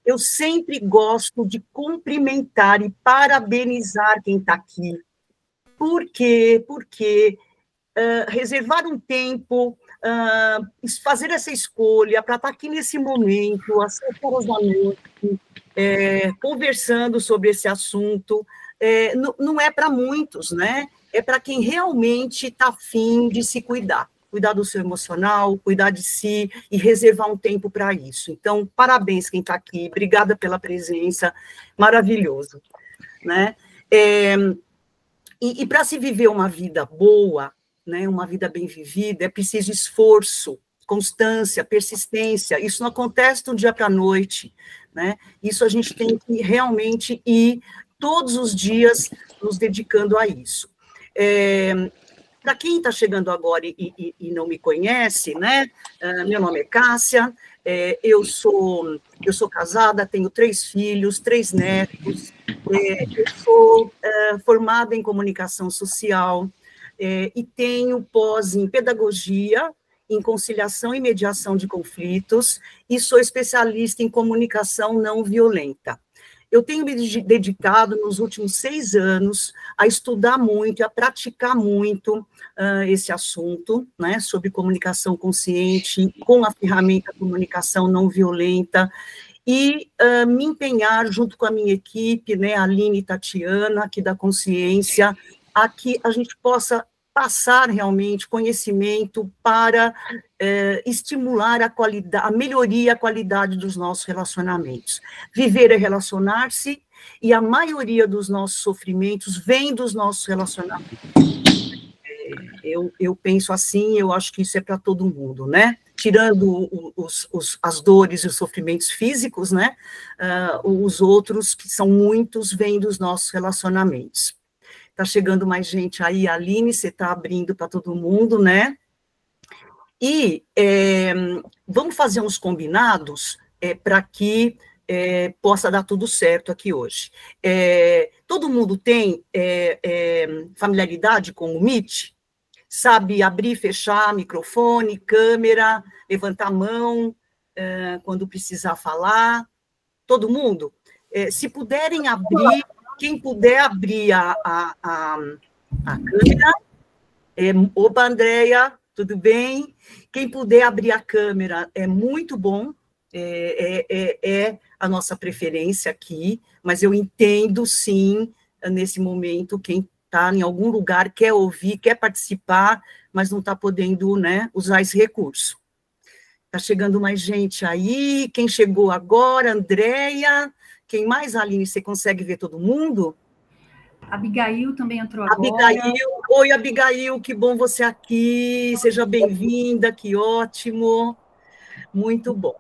eu sempre gosto de cumprimentar e parabenizar quem está aqui. Por quê? Porque reservar um tempo, fazer essa escolha para estar aqui nesse momento, às 7 horas da noite, conversando sobre esse assunto, não é para muitos, né? É para quem realmente está afim de se cuidar do seu emocional, cuidar de si e reservar um tempo para isso. Então, parabéns quem está aqui, obrigada pela presença, maravilhoso, né? E para se viver uma vida boa, né, uma vida bem vivida, é preciso esforço, constância, persistência. Isso não acontece de um dia para a noite, né? Isso a gente tem que realmente ir todos os dias nos dedicando a isso. Para quem está chegando agora e não me conhece, né? Meu nome é Cássia, eu sou casada, tenho 3 filhos, 3 netos, eu sou formada em comunicação social e tenho pós em pedagogia, em conciliação e mediação de conflitos, e sou especialista em comunicação não violenta. Eu tenho me dedicado nos últimos 6 anos a estudar muito, a praticar muito esse assunto, né, sobre comunicação consciente, com a ferramenta comunicação não violenta, e me empenhar junto com a minha equipe, né, Aline e Tatiana, aqui da Consciência, a que a gente possa passar realmente conhecimento para estimular a melhoria, a qualidade dos nossos relacionamentos. Viver é relacionar-se, e a maioria dos nossos sofrimentos vem dos nossos relacionamentos. Eu penso assim, eu acho que isso é para todo mundo, né? Tirando as dores e os sofrimentos físicos, né? Os outros, que são muitos, vêm dos nossos relacionamentos. Está chegando mais gente aí, Aline, você está abrindo para todo mundo, né? E vamos fazer uns combinados para que possa dar tudo certo aqui hoje. Todo mundo tem familiaridade com o Meet? Sabe abrir e fechar microfone, câmera, levantar a mão quando precisar falar? Todo mundo? Se puderem abrir, quem puder abrir a câmera. Opa, Andréia, tudo bem? Quem puder abrir a câmera é muito bom, é a nossa preferência aqui, mas eu entendo, sim, nesse momento, quem está em algum lugar, quer ouvir, quer participar, mas não está podendo, né, usar esse recurso. Está chegando mais gente aí, quem chegou agora, Andréia, quem mais, Aline, você consegue ver todo mundo? Abigail também entrou agora. Abigail, oi, Abigail, que bom você aqui, seja bem-vinda, que ótimo, muito bom.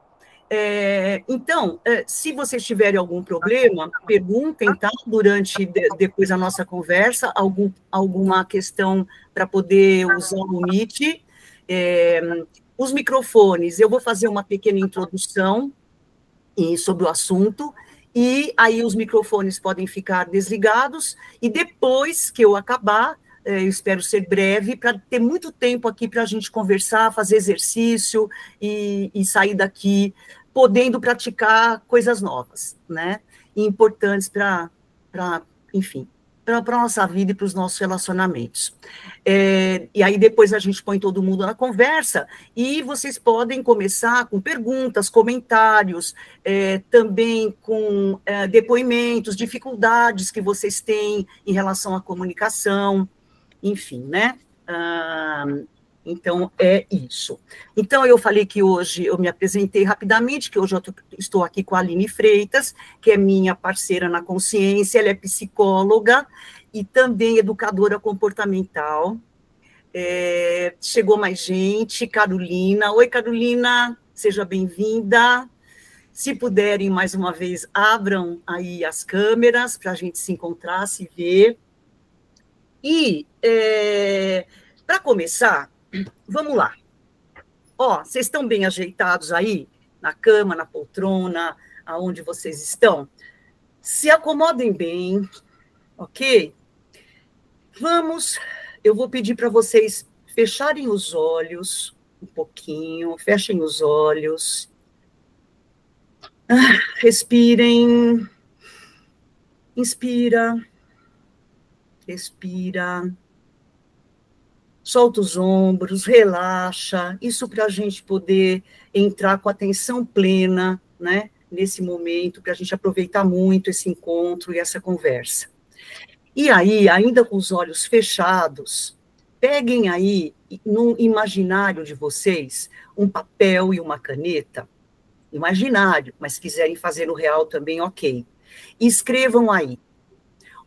Então, se vocês tiverem algum problema, perguntem, tá? Depois da nossa conversa, alguma questão para poder usar o Meet. Os microfones, eu vou fazer uma pequena introdução sobre o assunto, e aí os microfones podem ficar desligados, e depois que eu acabar, eu espero ser breve, para ter muito tempo aqui para a gente conversar, fazer exercício, e sair daqui podendo praticar coisas novas, né? E importantes enfim, para a nossa vida e para os nossos relacionamentos. E aí depois a gente põe todo mundo na conversa, e vocês podem começar com perguntas, comentários, também com depoimentos, dificuldades que vocês têm em relação à comunicação, enfim, né? Então, é isso. Então, eu falei que hoje, eu me apresentei rapidamente, que hoje eu estou aqui com a Aline Freitas, que é minha parceira na Consciência, ela é psicóloga e também educadora comportamental. Chegou mais gente, Carolina. Oi, Carolina, seja bem-vinda. Se puderem, mais uma vez, abram aí as câmeras para a gente se encontrar, se ver. E, para começar, vamos lá. Vocês estão bem ajeitados aí? Na cama, na poltrona, aonde vocês estão? Se acomodem bem, ok? Eu vou pedir para vocês fecharem os olhos um pouquinho, fechem os olhos. Respirem. Inspira. Respira. Solta os ombros, relaxa. Isso para a gente poder entrar com atenção plena, né? Nesse momento, para a gente aproveitar muito esse encontro e essa conversa. E aí, ainda com os olhos fechados, peguem aí, no imaginário de vocês, um papel e uma caneta, imaginário, mas se quiserem fazer no real também, ok. E escrevam aí.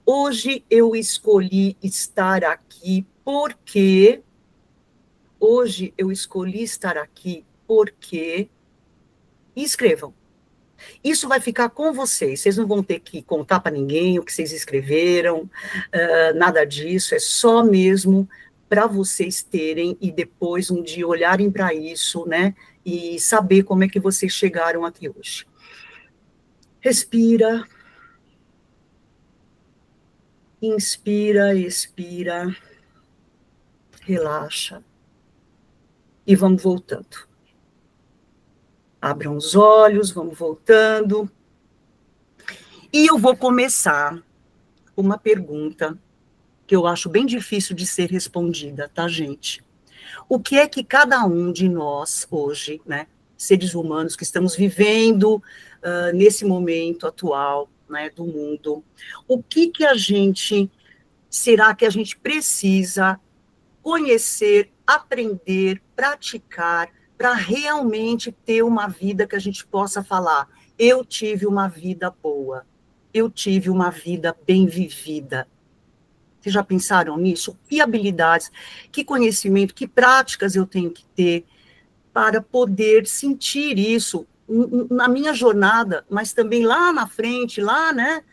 Hoje eu escolhi estar aqui porque... Hoje eu escolhi estar aqui porque... E escrevam. Isso vai ficar com vocês não vão ter que contar para ninguém o que vocês escreveram, nada disso, é só mesmo para vocês terem e depois um dia olharem para isso, né, e saber como é que vocês chegaram aqui hoje. Respira, inspira, expira, relaxa e vamos voltando. Abram os olhos, vamos voltando. E eu vou começar uma pergunta que eu acho bem difícil de ser respondida, tá, gente? O que é que cada um de nós hoje, né, seres humanos que estamos vivendo nesse momento atual, né, do mundo, o que a gente, será que a gente precisa conhecer, aprender, praticar, para realmente ter uma vida que a gente possa falar, eu tive uma vida boa, eu tive uma vida bem vivida. Vocês já pensaram nisso? Que habilidades, que conhecimento, que práticas eu tenho que ter para poder sentir isso na minha jornada, mas também lá na frente, lá, né,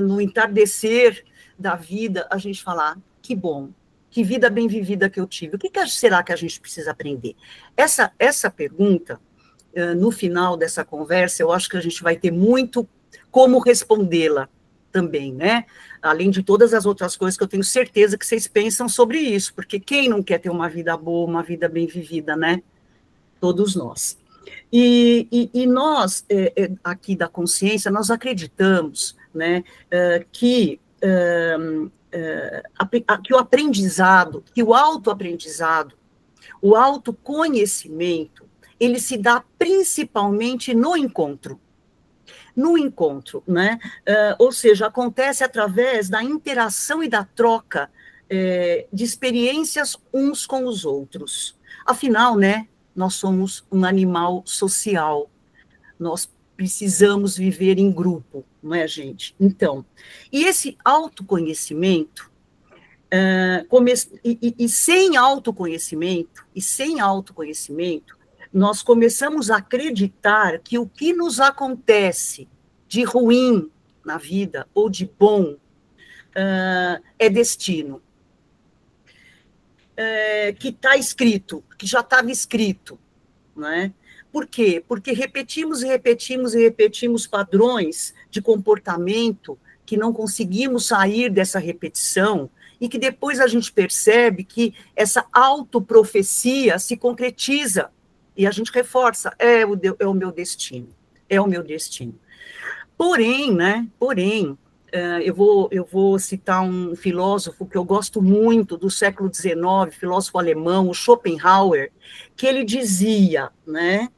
no entardecer da vida, a gente falar, que bom, que vida bem vivida que eu tive. O que será que a gente precisa aprender? Essa pergunta, no final dessa conversa, eu acho que a gente vai ter muito como respondê-la também, né? Além de todas as outras coisas que eu tenho certeza que vocês pensam sobre isso, porque quem não quer ter uma vida boa, uma vida bem vivida, né? Todos nós. E nós, aqui da consciência, nós acreditamos, né, que o aprendizado, que o autoaprendizado, o autoconhecimento, ele se dá principalmente no encontro. No encontro, né? Ou seja, acontece através da interação e da troca de experiências uns com os outros. Afinal, né, nós somos um animal social, nós precisamos viver em grupo, não é, gente? Então, e esse autoconhecimento, sem autoconhecimento, nós começamos a acreditar que o que nos acontece de ruim na vida, ou de bom, é destino. Que está escrito, que já estava escrito, né? Por quê? Porque repetimos e repetimos e repetimos padrões de comportamento que não conseguimos sair dessa repetição e que depois a gente percebe que essa autoprofecia se concretiza e a gente reforça, é o meu destino, é o meu destino. Porém, né, eu vou citar um filósofo que eu gosto muito, do século XIX, filósofo alemão, o Schopenhauer, que ele dizia, né,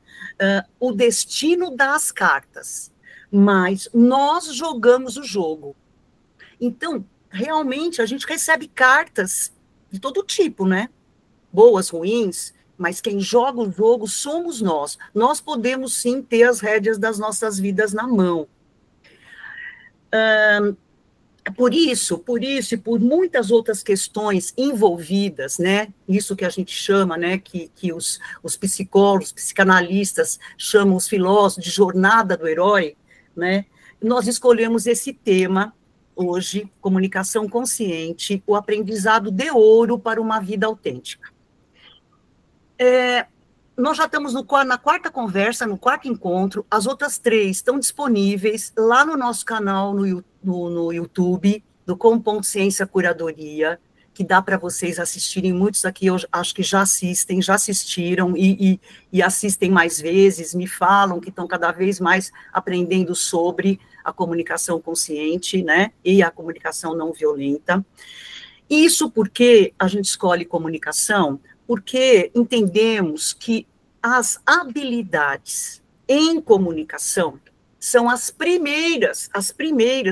o destino dá as cartas, mas nós jogamos o jogo. Então, realmente, a gente recebe cartas de todo tipo, né, boas, ruins, mas quem joga o jogo somos nós. Nós podemos, sim, ter as rédeas das nossas vidas na mão. Por isso e por muitas outras questões envolvidas, né, isso que a gente chama, né, que os psicólogos, psicanalistas chamam os filósofos de jornada do herói, né, nós escolhemos esse tema hoje, comunicação consciente, o aprendizado de ouro para uma vida autêntica. Nós já estamos na quarta conversa, no quarto encontro, as outras 3 estão disponíveis lá no nosso canal no YouTube, do Com.Ciência Curadoria, que dá para vocês assistirem, muitos aqui eu acho que já assistiram e assistem mais vezes, me falam que estão cada vez mais aprendendo sobre a comunicação consciente, né, e a comunicação não violenta. Isso porque a gente escolhe comunicação, porque entendemos que as habilidades em comunicação são as primeiras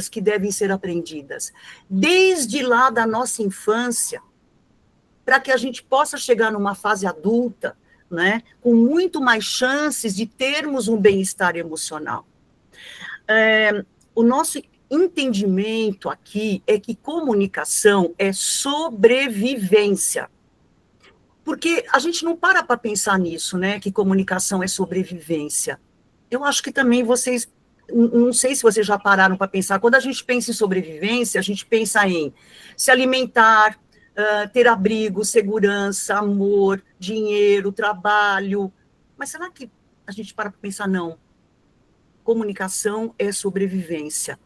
que devem ser aprendidas, desde lá da nossa infância, para que a gente possa chegar numa fase adulta, né, com muito mais chances de termos um bem-estar emocional. O nosso entendimento aqui é que comunicação é sobrevivência. Porque a gente não para pensar nisso, né, que comunicação é sobrevivência. Eu acho que também vocês, não sei se vocês já pararam para pensar, quando a gente pensa em sobrevivência, a gente pensa em se alimentar, ter abrigo, segurança, amor, dinheiro, trabalho. Mas será que a gente para pensar, não? Comunicação é sobrevivência.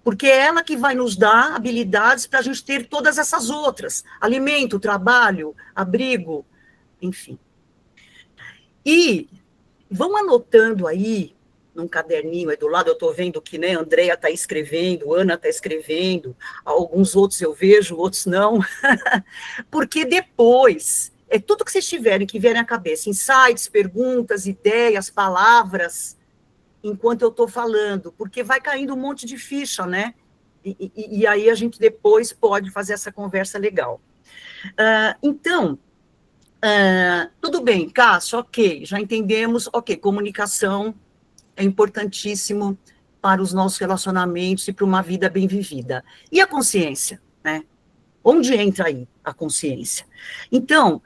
Porque é ela que vai nos dar habilidades para a gente ter todas essas outras. Alimento, trabalho, abrigo, enfim. E vão anotando aí, num caderninho aí do lado, eu estou vendo que, né, Andréia está escrevendo, Ana está escrevendo, alguns outros eu vejo, outros não, porque depois, tudo que vocês tiverem, que vierem à cabeça, insights, perguntas, ideias, palavras, enquanto eu estou falando, porque vai caindo um monte de ficha, né, e aí a gente depois pode fazer essa conversa legal. Então, tudo bem, Cássio, ok, já entendemos, ok, comunicação é importantíssimo para os nossos relacionamentos e para uma vida bem vivida. E a consciência, né? Onde entra aí a consciência? Então,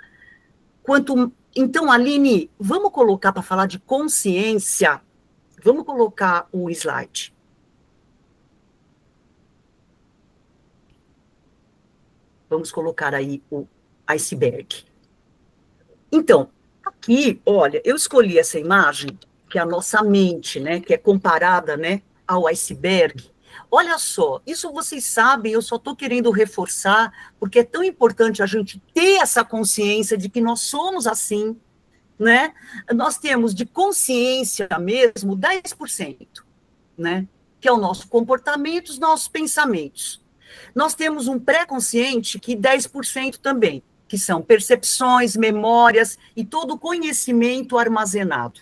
Aline, vamos colocar para falar de consciência, vamos colocar o slide. Vamos colocar aí o iceberg. Então, aqui, olha, eu escolhi essa imagem, que é a nossa mente, né, que é comparada, né, ao iceberg. Olha só, isso vocês sabem, eu só estou querendo reforçar, porque é tão importante a gente ter essa consciência de que nós somos assim, né? Nós temos de consciência mesmo 10%, né? Que é o nosso comportamento, os nossos pensamentos. Nós temos um pré-consciente que 10% também, que são percepções, memórias e todo o conhecimento armazenado.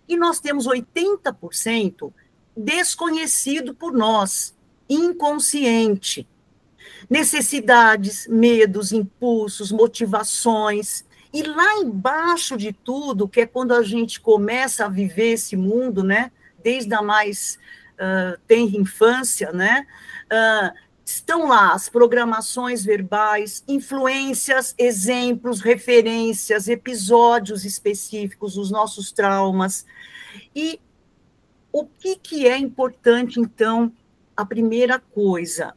E nós temos 80% desconhecido por nós, inconsciente. Necessidades, medos, impulsos, motivações. E lá embaixo de tudo, que é quando a gente começa a viver esse mundo, né, desde a mais tenra infância, né, estão lá as programações verbais, influências, exemplos, referências, episódios específicos, os nossos traumas. E o que é importante, então? A primeira coisa,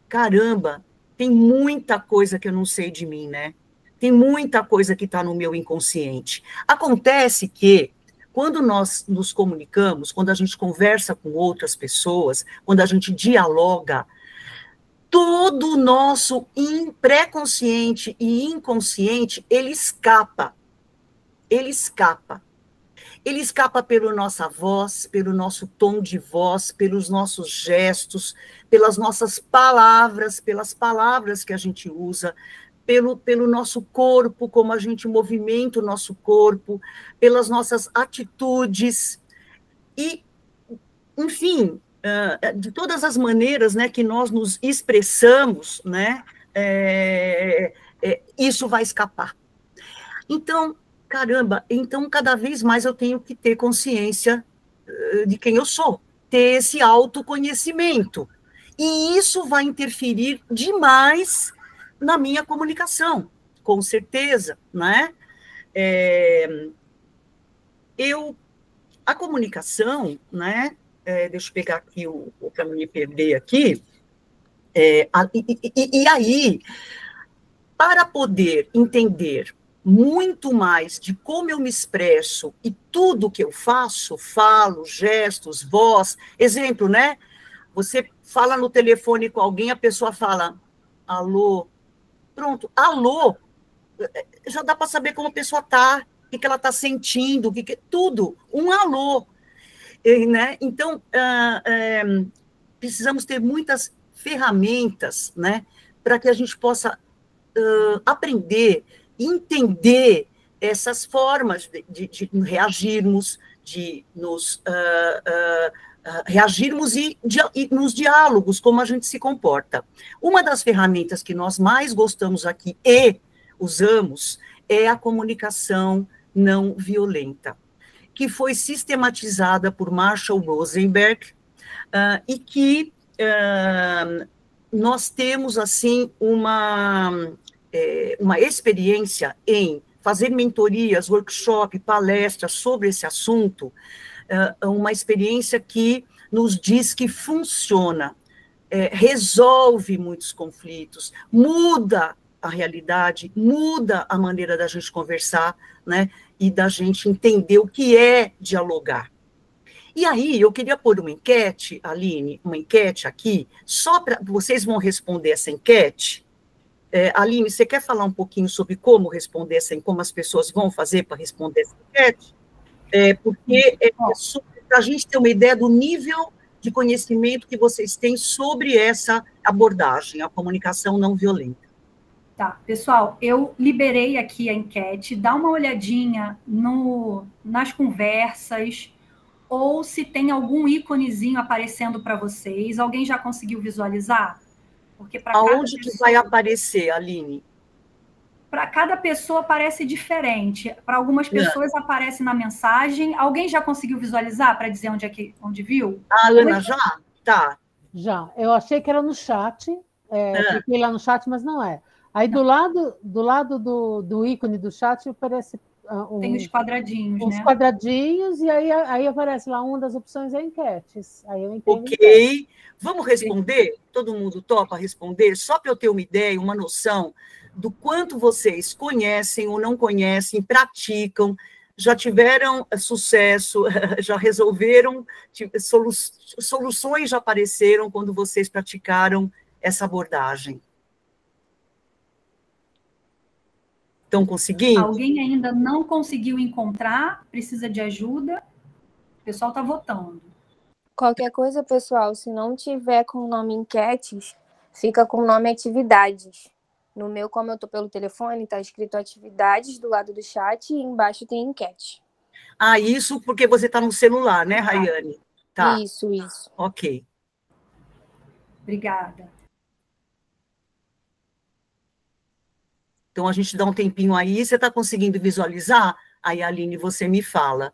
caramba, tem muita coisa que eu não sei de mim, né? Tem muita coisa que está no meu inconsciente. Acontece que, quando nós nos comunicamos, quando a gente conversa com outras pessoas, quando a gente dialoga, todo o nosso pré-consciente e inconsciente, ele escapa. Ele escapa. Ele escapa pela nossa voz, pelo nosso tom de voz, pelos nossos gestos, pelas nossas palavras, pelas palavras que a gente usa, pelo nosso corpo, como a gente movimenta o nosso corpo, pelas nossas atitudes. E, enfim, de todas as maneiras, né, que nós nos expressamos, né, isso vai escapar. Então, caramba, então cada vez mais eu tenho que ter consciência de quem eu sou, ter esse autoconhecimento. E isso vai interferir demais na minha comunicação, com certeza, né? A comunicação, né? Deixa eu pegar aqui para não me perder aqui. E aí, para poder entender muito mais de como eu me expresso e tudo que eu faço, falo, gestos, voz, exemplo, né? Você fala no telefone com alguém, a pessoa fala, alô, Pronto, alô, já dá para saber como a pessoa está, o que ela está sentindo, tudo, um alô. Né? Então, precisamos ter muitas ferramentas, né, para que a gente possa aprender, entender essas formas de reagirmos, de nos reagirmos e nos diálogos, como a gente se comporta. Uma das ferramentas que nós mais gostamos aqui e usamos é a comunicação não violenta, que foi sistematizada por Marshall Rosenberg, e que nós temos, assim, uma experiência em fazer mentorias, workshop, palestras sobre esse assunto, uma experiência que nos diz que funciona, resolve muitos conflitos, muda a realidade, muda a maneira da gente conversar, né, e da gente entender o que é dialogar. E aí, eu queria pôr uma enquete, Aline, uma enquete aqui, só para vocês vão responder essa enquete. Aline, você quer falar um pouquinho sobre como responder essa, como as pessoas vão fazer para responder essa enquete? Porque para a gente ter uma ideia do nível de conhecimento que vocês têm sobre essa abordagem, a comunicação não violenta. Tá, pessoal, eu liberei aqui a enquete, dá uma olhadinha nas conversas, ou se tem algum íconezinho aparecendo para vocês. Alguém já conseguiu visualizar? Porque aonde que vai aparecer, Aline? Para cada pessoa aparece diferente. Para algumas pessoas aparece na mensagem. Alguém já conseguiu visualizar para dizer onde viu? Ah, Ana, já? Tá. Já. Eu achei que era no chat. Cliquei lá no chat, mas não é. Aí do lado do ícone do chat aparece tem os quadradinhos, uns quadradinhos, e aí aparece lá, uma das opções é enquetes. Aí eu entendo. Ok. Vamos responder? Todo mundo topa responder? Só para eu ter uma ideia, uma noção do quanto vocês conhecem ou não conhecem, praticam, já tiveram sucesso, já resolveram, soluções já apareceram quando vocês praticaram essa abordagem. Estão conseguindo? Alguém ainda não conseguiu encontrar, precisa de ajuda? O pessoal está votando. Qualquer coisa, pessoal, se não tiver com o nome enquetes, fica com o nome atividades. No meu, como eu estou pelo telefone, está escrito atividades do lado do chat e embaixo tem enquete. Ah, isso porque você está no celular, né, Rayane? Tá. Isso. Ok. Obrigada. Então, a gente dá um tempinho aí. Você está conseguindo visualizar? Aí, Aline, você me fala.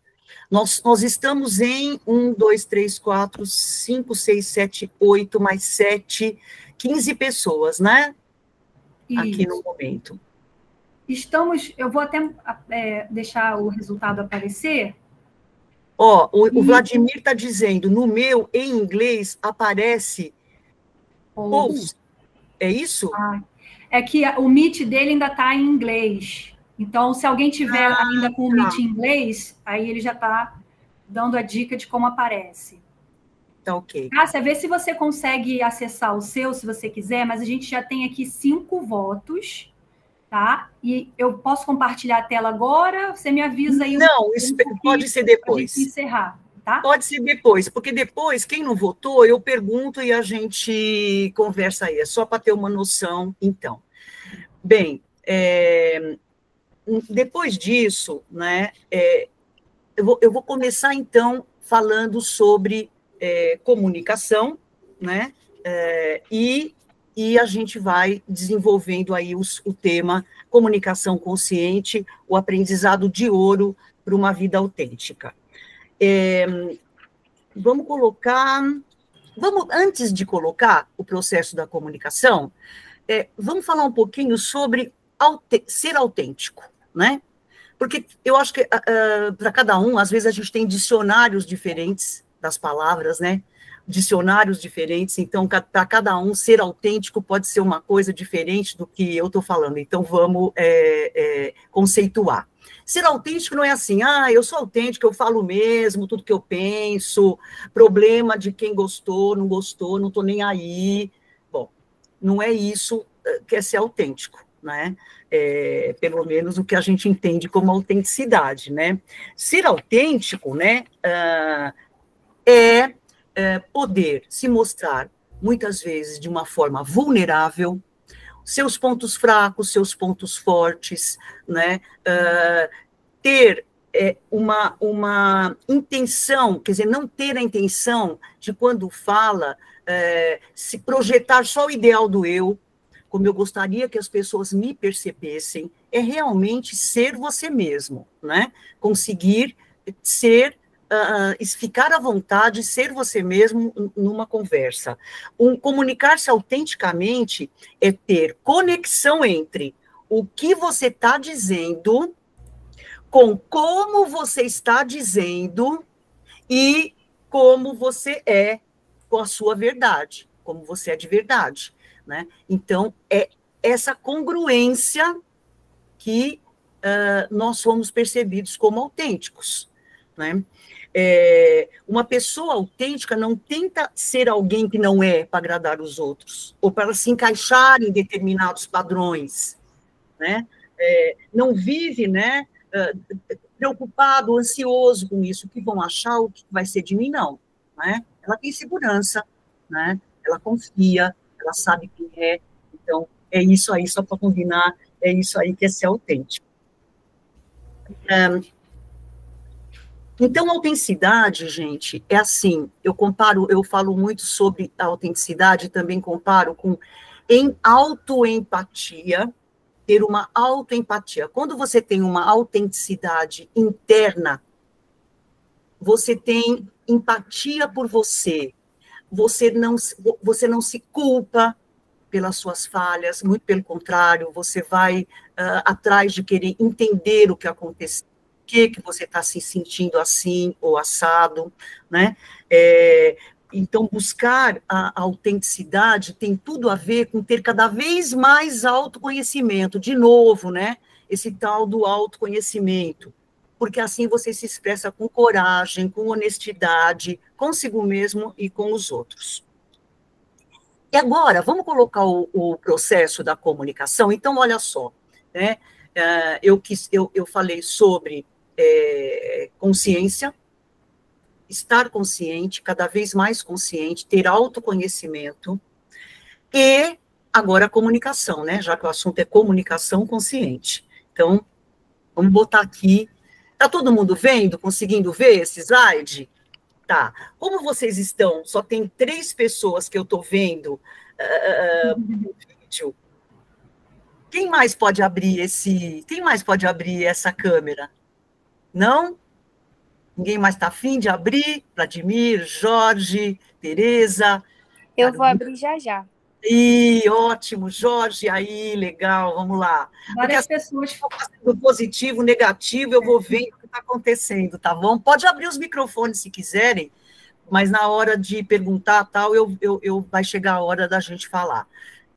Nós estamos em 1, 2, 3, 4, 5, 6, 7, 8, mais 7, 15 pessoas, né? Isso. Aqui no momento. Eu vou até deixar o resultado aparecer. O Vladimir está dizendo, no meu, em inglês, aparece post. É isso? É que o Meet dele ainda está em inglês. Então, se alguém tiver ainda com o Meet em inglês, aí ele já está dando a dica de como aparece. Tá ok. Cássia, vê se você consegue acessar o seu, se você quiser, mas a gente já tem aqui 5 votos, tá? E eu posso compartilhar a tela agora? Você me avisa aí. Não, pode ser depois. Para a gente encerrar, tá? Pode ser depois, porque depois, quem não votou, eu pergunto e a gente conversa aí. É só para ter uma noção, então. Bem, depois disso, né, eu vou começar, então, falando sobre comunicação, né, e a gente vai desenvolvendo aí o tema comunicação consciente, o aprendizado de ouro para uma vida autêntica. Antes de colocar o processo da comunicação, vamos falar um pouquinho sobre ser autêntico, né? Porque eu acho que para cada um, às vezes a gente tem dicionários diferentes das palavras, né? Dicionários diferentes, então para cada um ser autêntico pode ser uma coisa diferente do que eu estou falando, então vamos conceituar. Ser autêntico não é assim, eu sou autêntico, eu falo mesmo, tudo que eu penso, problema de quem gostou, não estou nem aí. Bom, não é isso que é ser autêntico, né? Pelo menos o que a gente entende como autenticidade, né? Ser autêntico, né, poder se mostrar, muitas vezes, de uma forma vulnerável, seus pontos fracos, seus pontos fortes, né? Ter uma intenção, quer dizer, não ter a intenção de, quando fala, se projetar só o ideal do eu, como eu gostaria que as pessoas me percebessem, é realmente ser você mesmo, né? Conseguir ser, ficar à vontade, ser você mesmo numa conversa. Comunicar-se autenticamente é ter conexão entre o que você está dizendo com como você está dizendo e como você é com a sua verdade, como você é de verdade, né? Então, é essa congruência que nós somos percebidos como autênticos, né? Uma pessoa autêntica não tenta ser alguém que não é para agradar os outros, ou para se encaixar em determinados padrões, né? Não vive, né, preocupado, ansioso com isso, o que vão achar, o que vai ser de mim, não, né? Ela tem segurança, né? Ela confia, ela sabe quem é, então é isso aí, só para combinar, é isso aí que é ser autêntico. Então, a autenticidade, gente, é assim, eu falo muito sobre a autenticidade, também comparo com autoempatia, ter uma autoempatia. Quando você tem uma autenticidade interna, você tem empatia por você, você não se culpa pelas suas falhas, muito pelo contrário, você vai atrás de querer entender o que aconteceu, por que você está se sentindo assim ou assado, né? Então, buscar a autenticidade tem tudo a ver com ter cada vez mais autoconhecimento, de novo, né? Esse tal do autoconhecimento, porque assim você se expressa com coragem, com honestidade, consigo mesmo e com os outros. E agora, vamos colocar o processo da comunicação. Então, olha só, né? Eu falei sobre consciência, estar consciente, cada vez mais consciente, ter autoconhecimento, e agora a comunicação, né? Já que o assunto é comunicação consciente. Então, vamos botar aqui. Está todo mundo vendo, conseguindo ver esse slide? Tá. Como vocês estão? Só tem 3 pessoas que eu estou vendo no vídeo. Quem mais pode abrir essa câmera? Não? Ninguém mais está afim de abrir? Vladimir, Jorge, Tereza. Eu vou abrir já já. Ótimo, Jorge, aí, legal, vamos lá. Várias pessoas estão fazendo positivo, negativo, eu vou vendo o que está acontecendo, tá bom? Pode abrir os microfones se quiserem, mas na hora de perguntar, tal, vai chegar a hora da gente falar,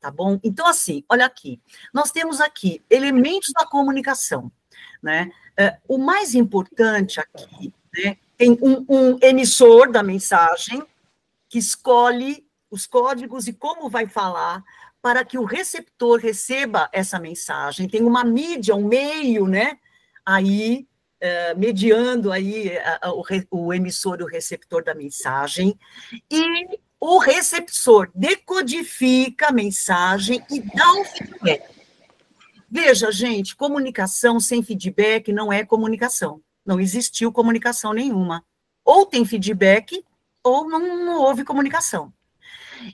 tá bom? Então, assim, olha aqui, nós temos aqui elementos da comunicação, né? O mais importante aqui, né, tem um emissor da mensagem que escolhe os códigos e como vai falar para que o receptor receba essa mensagem. Tem uma mídia, um meio, né, aí, mediando aí o emissor e o receptor da mensagem, e o receptor decodifica a mensagem e dá um feedback. Veja, gente, comunicação sem feedback não é comunicação. Não existiu comunicação nenhuma. Ou tem feedback, ou não houve comunicação.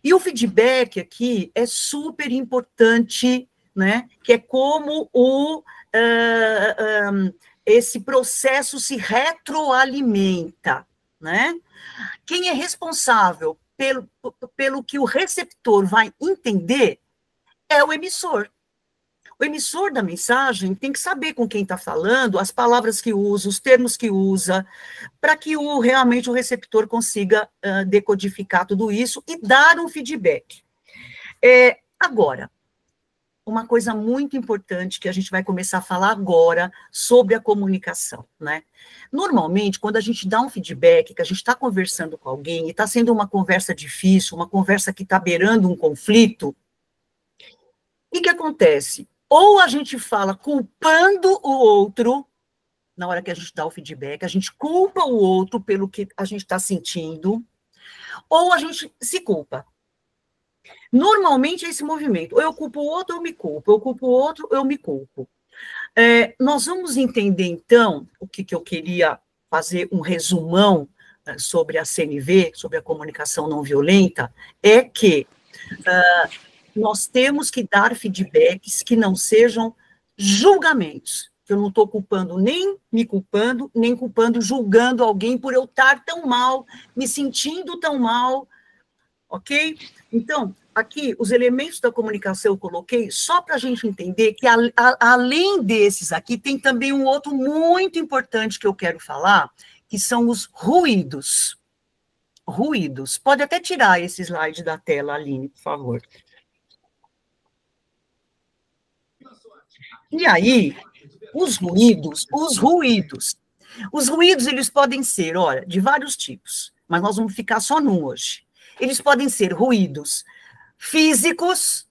E o feedback aqui é super importante, né? Que é como esse processo se retroalimenta, né? Quem é responsável pelo que o receptor vai entender é o emissor. O emissor da mensagem tem que saber com quem está falando, as palavras que usa, os termos que usa, para que realmente o receptor consiga decodificar tudo isso e dar um feedback. Agora, uma coisa muito importante que a gente vai começar a falar agora sobre a comunicação, né? Normalmente, quando a gente dá um feedback, que a gente está conversando com alguém, e está sendo uma conversa difícil, uma conversa que está beirando um conflito, o que acontece? Ou a gente fala culpando o outro, na hora que a gente dá o feedback, a gente culpa o outro pelo que a gente está sentindo, ou a gente se culpa. Normalmente é esse movimento. Ou eu culpo o outro, eu me culpo. Eu culpo o outro, eu me culpo. Nós vamos entender, então, o que eu queria fazer um resumão sobre a CNV, sobre a comunicação não violenta, é que nós temos que dar feedbacks que não sejam julgamentos. Eu não estou culpando, nem me culpando, nem culpando, julgando alguém por eu estar tão mal, me sentindo tão mal, ok? Então, aqui, os elementos da comunicação eu coloquei só para a gente entender que, além desses aqui, tem também um outro muito importante que eu quero falar, que são os ruídos. Ruídos. Pode até tirar esse slide da tela, Aline, por favor. E aí, os ruídos, eles podem ser, olha, de vários tipos, mas nós vamos ficar só num hoje. Eles podem ser ruídos físicos,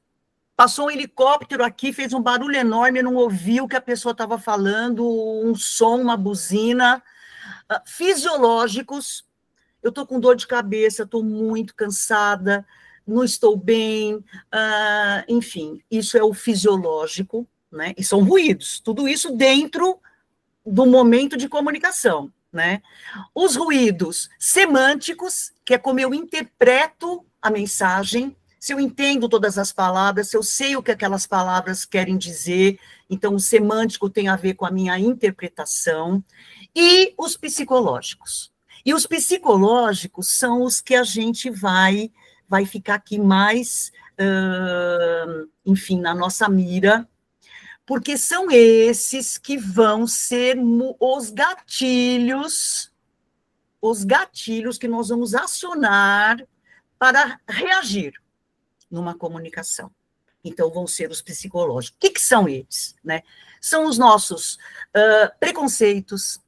passou um helicóptero aqui, fez um barulho enorme, eu não ouvi o que a pessoa estava falando, um som, uma buzina. Fisiológicos, eu estou com dor de cabeça, estou muito cansada, não estou bem, enfim, isso é o fisiológico, né? E são ruídos, tudo isso dentro do momento de comunicação, né? Os ruídos semânticos, que é como eu interpreto a mensagem, se eu entendo todas as palavras, se eu sei o que aquelas palavras querem dizer, então o semântico tem a ver com a minha interpretação, e os psicológicos. E os psicológicos são os que a gente vai ficar aqui mais, enfim, na nossa mira, porque são esses que vão ser os gatilhos que nós vamos acionar para reagir numa comunicação. Então, vão ser os psicológicos. O que são eles? Né? São os nossos preconceitos,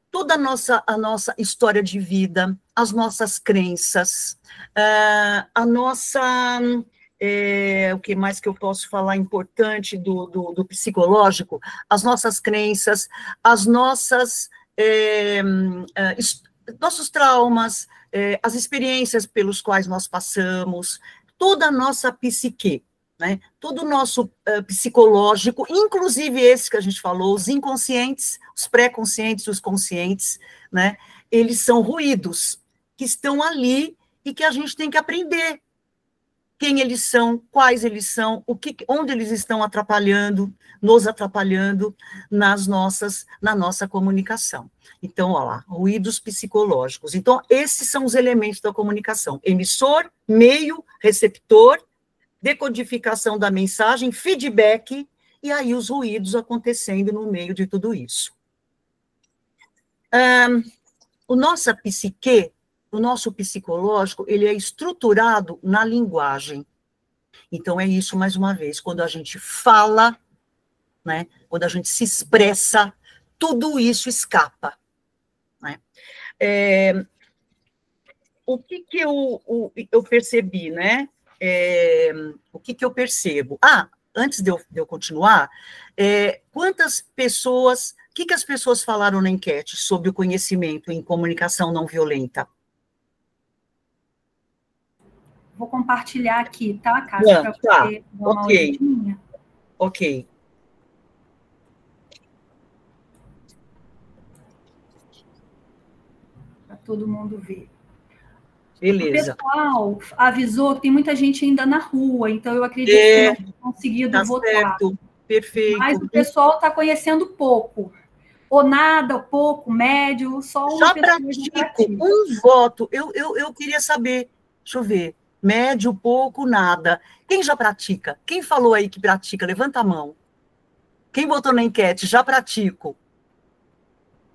toda a nossa história de vida, as nossas crenças, a nossa... o que mais que eu posso falar importante do psicológico? As nossas crenças, as nossas... nossos traumas, as experiências pelos quais nós passamos, toda a nossa psique, né? Todo o nosso psicológico, inclusive esse que a gente falou, os inconscientes, os pré-conscientes, os conscientes, né? Eles são ruídos que estão ali e que a gente tem que aprender quem eles são, quais eles são, onde eles estão atrapalhando, nos atrapalhando na nossa comunicação. Então, olha lá, ruídos psicológicos. Então, esses são os elementos da comunicação: emissor, meio, receptor, decodificação da mensagem, feedback, e aí os ruídos acontecendo no meio de tudo isso. O nosso psicológico, ele é estruturado na linguagem. Então, é isso, mais uma vez, quando a gente fala, né, quando a gente se expressa, tudo isso escapa. Né? O que eu percebi, né? O que eu percebo? Antes de eu continuar, quantas pessoas... O que as pessoas falaram na enquete sobre o conhecimento em comunicação não violenta? Vou compartilhar aqui, tá, Cássia? Para você dar uma olhadinha. Ok. Para todo mundo ver. Beleza. O pessoal avisou que tem muita gente ainda na rua, então eu acredito que não tenha conseguido votar. Certo. Perfeito. Mas o pessoal está conhecendo pouco. Ou nada, ou pouco, médio, só uma já pessoa pratico um voto. Eu queria saber, deixa eu ver, médio, pouco, nada. Quem já pratica? Quem falou aí que pratica? Levanta a mão. Quem botou na enquete? Já pratico.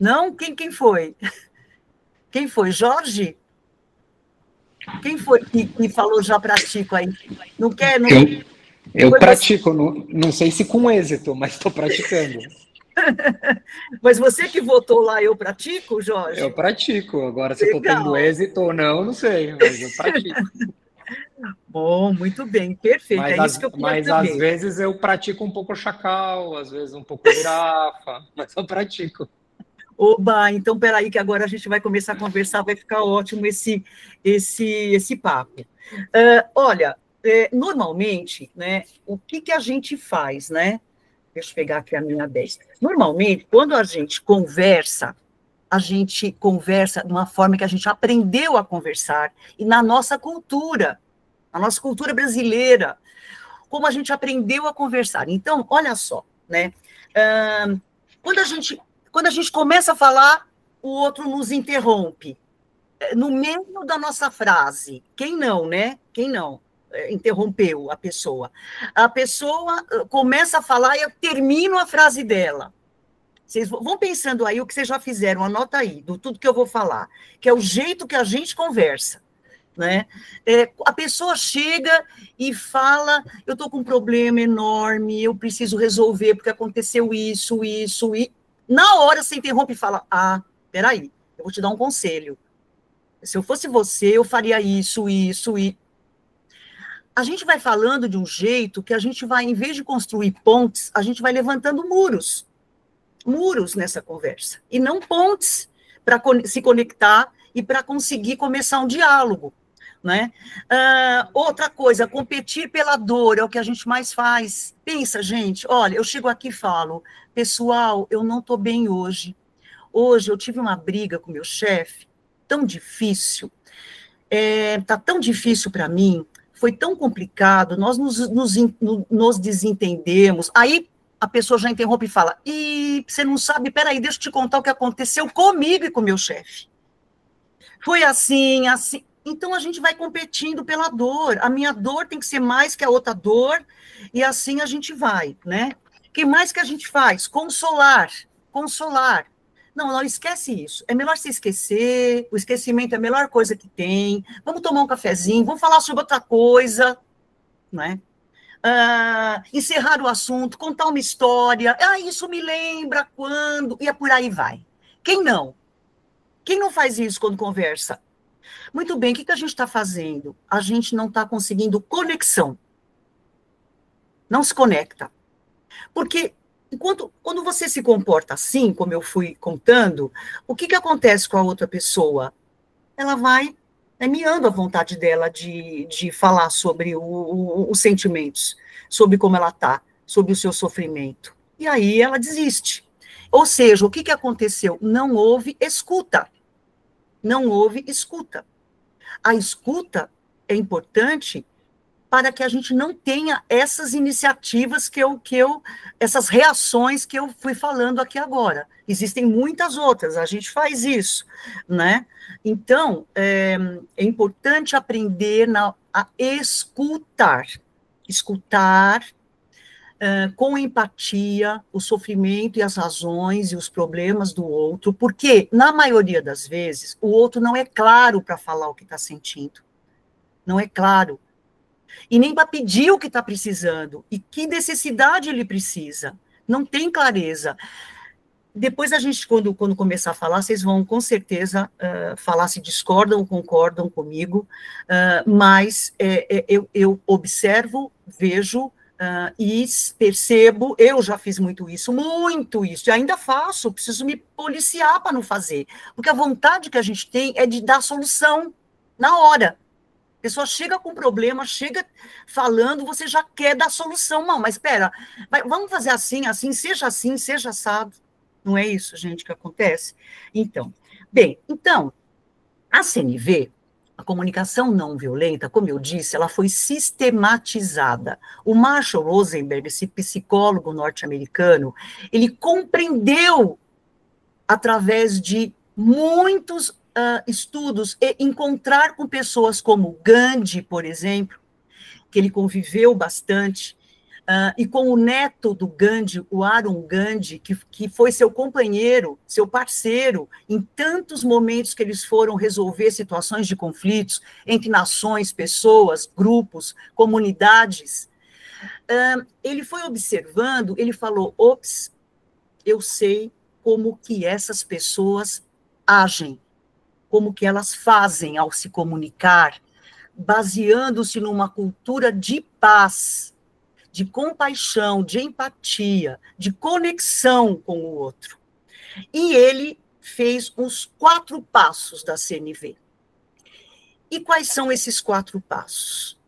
Não? Quem foi? Quem foi? Jorge? Quem foi que falou já pratico aí? Não quer? Não... Eu pratico, não sei se com êxito, mas estou praticando. Mas você que votou lá, eu pratico, Jorge? Eu pratico. Agora, se eu estou tendo êxito ou não sei, mas eu pratico. Bom, muito bem, perfeito. É isso que eu queria Mas saber. às vezes eu pratico um pouco chacal, às vezes um pouco girafa, mas eu pratico. Oba, então peraí que agora a gente vai começar a conversar, vai ficar ótimo esse papo. Olha, normalmente, né, o que a gente faz, né? Deixa eu pegar aqui a minha 10. Normalmente, quando a gente conversa de uma forma que a gente aprendeu a conversar, e na nossa cultura, a nossa cultura brasileira, como a gente aprendeu a conversar. Então, olha só, né? Quando a gente começa a falar, o outro nos interrompe. No meio da nossa frase. Quem não, né? Quem não? Interrompeu a pessoa. A pessoa começa a falar e eu termino a frase dela. Vocês vão pensando aí o que vocês já fizeram, anota aí, do tudo que eu vou falar, que é o jeito que a gente conversa. Né? A pessoa chega e fala, eu estou com um problema enorme, eu preciso resolver porque aconteceu isso, e na hora você interrompe e fala, peraí, eu vou te dar um conselho. Se eu fosse você, eu faria isso, e a gente vai falando de um jeito que a gente vai, em vez de construir pontes, a gente vai levantando muros nessa conversa, e não pontes para se conectar e para conseguir começar um diálogo. Né? Outra coisa, competir pela dor é o que a gente mais faz. Pensa, gente, olha, eu chego aqui e falo, pessoal, eu não estou bem hoje. Hoje eu tive uma briga com meu chefe, tão difícil, tá tão difícil para mim, foi tão complicado, nós nos desentendemos. Aí a pessoa já interrompe e fala, você não sabe, peraí, deixa eu te contar o que aconteceu comigo e com meu chefe. Foi assim, assim. Então, a gente vai competindo pela dor. A minha dor tem que ser mais que a outra dor, e assim a gente vai, né? O que mais que a gente faz? Consolar. Não, esquece isso. É melhor se esquecer, o esquecimento é a melhor coisa que tem. Vamos tomar um cafezinho, vamos falar sobre outra coisa, né? Encerrar o assunto, contar uma história. Isso me lembra quando... E por aí vai. Quem não? Quem não faz isso quando conversa? Muito bem, o que a gente está fazendo? A gente não está conseguindo conexão. Não se conecta. Porque quando você se comporta assim, como eu fui contando, o que acontece com a outra pessoa? Ela vai miando a vontade dela de falar sobre os sentimentos, sobre como ela está, sobre o seu sofrimento. E aí ela desiste. Ou seja, o que aconteceu? Não houve escuta. Não houve escuta. A escuta é importante para que a gente não tenha essas iniciativas essas reações que eu fui falando aqui agora. Existem muitas outras, a gente faz isso, né? Então, é importante aprender a escutar. Escutar com empatia o sofrimento e as razões e os problemas do outro, porque, na maioria das vezes, o outro não é claro para falar o que está sentindo. Não é claro. E nem para pedir o que está precisando. E que necessidade ele precisa. Não tem clareza. Depois a gente, quando começar a falar, vocês vão, com certeza, falar se discordam ou concordam comigo, mas eu observo, vejo, e percebo, eu já fiz muito isso, e ainda faço, preciso me policiar para não fazer, porque a vontade que a gente tem é de dar solução na hora. A pessoa chega com problema, chega falando, você já quer dar solução. Não, mas espera, vamos fazer assim, seja assado. Não é isso, gente, que acontece? Então, a CNV, a comunicação não violenta, como eu disse, ela foi sistematizada. O Marshall Rosenberg, esse psicólogo norte-americano, ele compreendeu, através de muitos estudos, e encontrar com pessoas como Gandhi, por exemplo, que ele conviveu bastante, e com o neto do Gandhi, o Arun Gandhi, que foi seu companheiro, seu parceiro, em tantos momentos que eles foram resolver situações de conflitos entre nações, pessoas, grupos, comunidades. Ele foi observando, ele falou, eu sei como que essas pessoas agem, como que elas fazem ao se comunicar, baseando-se numa cultura de paz, de compaixão, de empatia, de conexão com o outro. E ele fez os 4 passos da CNV. E quais são esses 4 passos?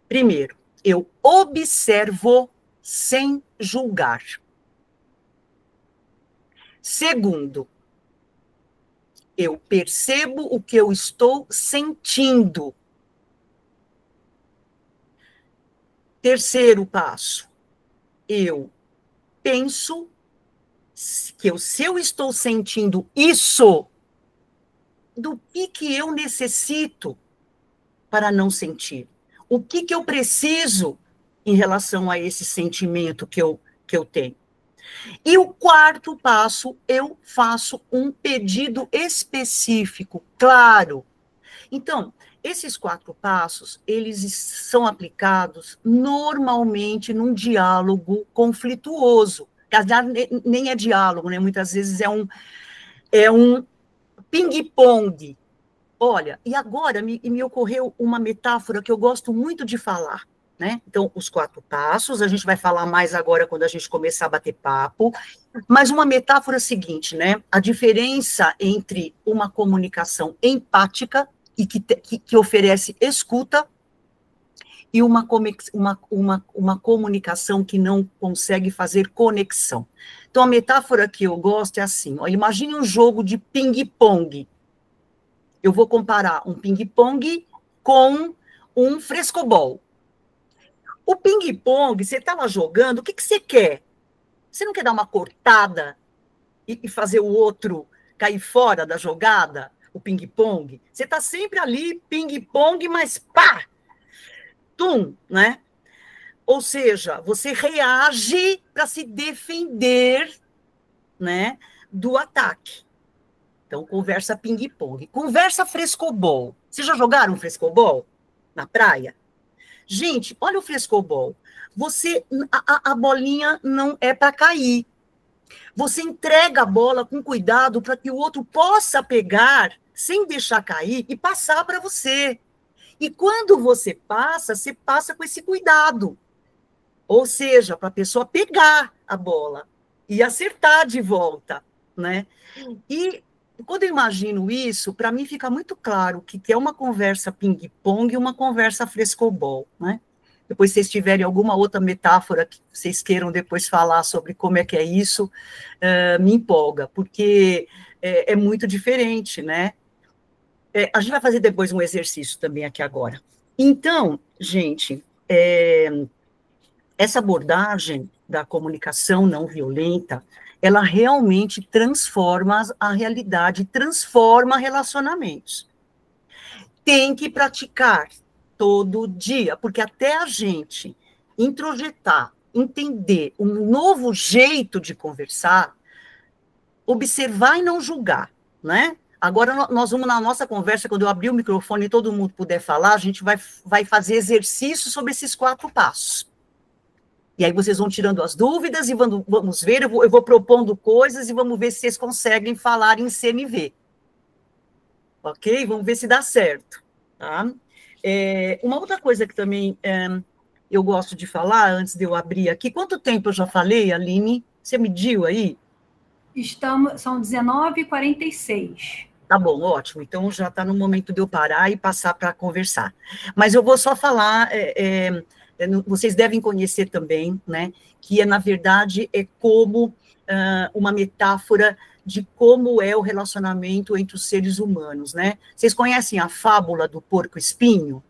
Primeiro, eu observo sem julgar. Segundo, eu percebo o que eu estou sentindo. Terceiro passo, eu penso que se eu estou sentindo isso, do que eu necessito para não sentir? O que eu preciso em relação a esse sentimento que eu tenho? E o 4º passo, eu faço um pedido específico, claro. Então, esses 4 passos, eles são aplicados normalmente num diálogo conflituoso. Nem é diálogo, né? Muitas vezes é um ping-pong. Olha, e agora me ocorreu uma metáfora que eu gosto muito de falar, né? Então, os 4 passos, a gente vai falar mais agora quando a gente começar a bater papo, mas uma metáfora seguinte, né? A diferença entre uma comunicação empática e que oferece escuta e uma comunicação que não consegue fazer conexão. Então, a metáfora que eu gosto é assim, ó, imagine um jogo de ping-pong. Eu vou comparar um ping-pong com um frescobol. O ping-pong, você está lá jogando, o que você quer? Você não quer dar uma cortada e fazer o outro cair fora da jogada, o ping-pong? Você está sempre ali, ping-pong, mas pá! Tum, né? Ou seja, você reage para se defender, né, do ataque. Então, conversa ping-pong. Conversa frescobol. Vocês já jogaram frescobol na praia? Gente, olha o frescobol. A bolinha não é para cair. Você entrega a bola com cuidado para que o outro possa pegar sem deixar cair e passar para você. E quando você passa com esse cuidado. Ou seja, para a pessoa pegar a bola e acertar de volta, né? E quando eu imagino isso, para mim fica muito claro que é uma conversa ping-pong e uma conversa frescobol, né? Depois, se vocês tiverem alguma outra metáfora que vocês queiram depois falar sobre como é que é isso, me empolga, porque é muito diferente, né? A gente vai fazer depois um exercício também aqui agora. Então, gente, essa abordagem da comunicação não violenta, ela realmente transforma a realidade, transforma relacionamentos. Tem que praticar todo dia, porque até a gente introjetar, entender um novo jeito de conversar, observar e não julgar, né? Agora, nós vamos na nossa conversa, quando eu abrir o microfone e todo mundo puder falar, a gente vai fazer exercício sobre esses 4 passos. E aí vocês vão tirando as dúvidas e vamos ver, eu vou propondo coisas e vamos ver se vocês conseguem falar em CNV. Ok? Vamos ver se dá certo. Tá? Uma outra coisa que também eu gosto de falar, antes de eu abrir aqui, quanto tempo eu já falei, Aline? Você mediu aí? São 19h46. Tá bom, ótimo. Então já está no momento de eu parar e passar para conversar. Mas eu vou só falar... vocês devem conhecer também, né, que na verdade é como uma metáfora de como é o relacionamento entre os seres humanos, né? Vocês conhecem a fábula do porco-espinho,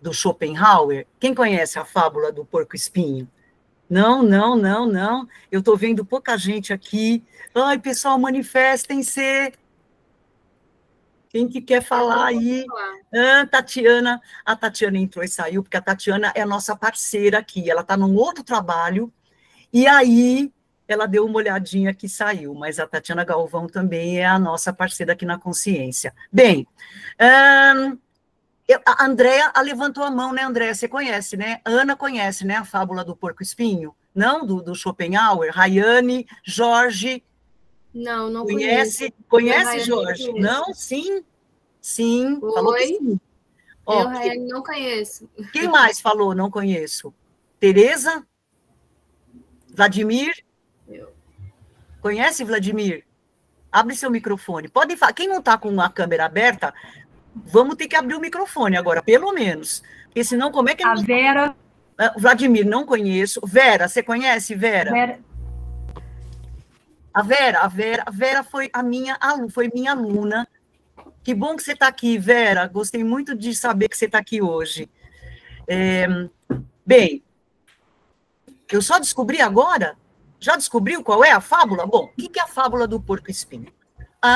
do Schopenhauer? Quem conhece a fábula do porco-espinho? Não. Eu estou vendo pouca gente aqui. Ai, pessoal, manifestem-se. Quem que quer falar aí? Tatiana. A Tatiana entrou e saiu, porque a Tatiana é a nossa parceira aqui. Ela está num outro trabalho, e aí ela deu uma olhadinha que saiu, mas a Tatiana Galvão também é a nossa parceira aqui na Consciência. Bem, a Andréa levantou a mão, né, Andréa? Você conhece, né? Ana conhece, né, a fábula do porco-espinho? Não? Do Schopenhauer? Rayane, Jorge... Não conhece. Conhece, Jorge? Não? Sim? Sim, Oi? falou que sim. Ó, Eu, Raiane, não conheço. Quem mais falou não conheço? Tereza? Vladimir? Conhece, Vladimir? Abre seu microfone. Podem falar. Quem não está com a câmera aberta, vamos ter que abrir o microfone agora, pelo menos. Porque senão, como é que... A Vera... Vladimir, não conheço. Vera, você conhece, Vera? Vera... A Vera foi minha aluna. Que bom que você está aqui, Vera. Gostei muito de saber que você está aqui hoje. Bem, eu só descobri agora. Já descobriu qual é a fábula? Bom, o que é a fábula do porco-espinho?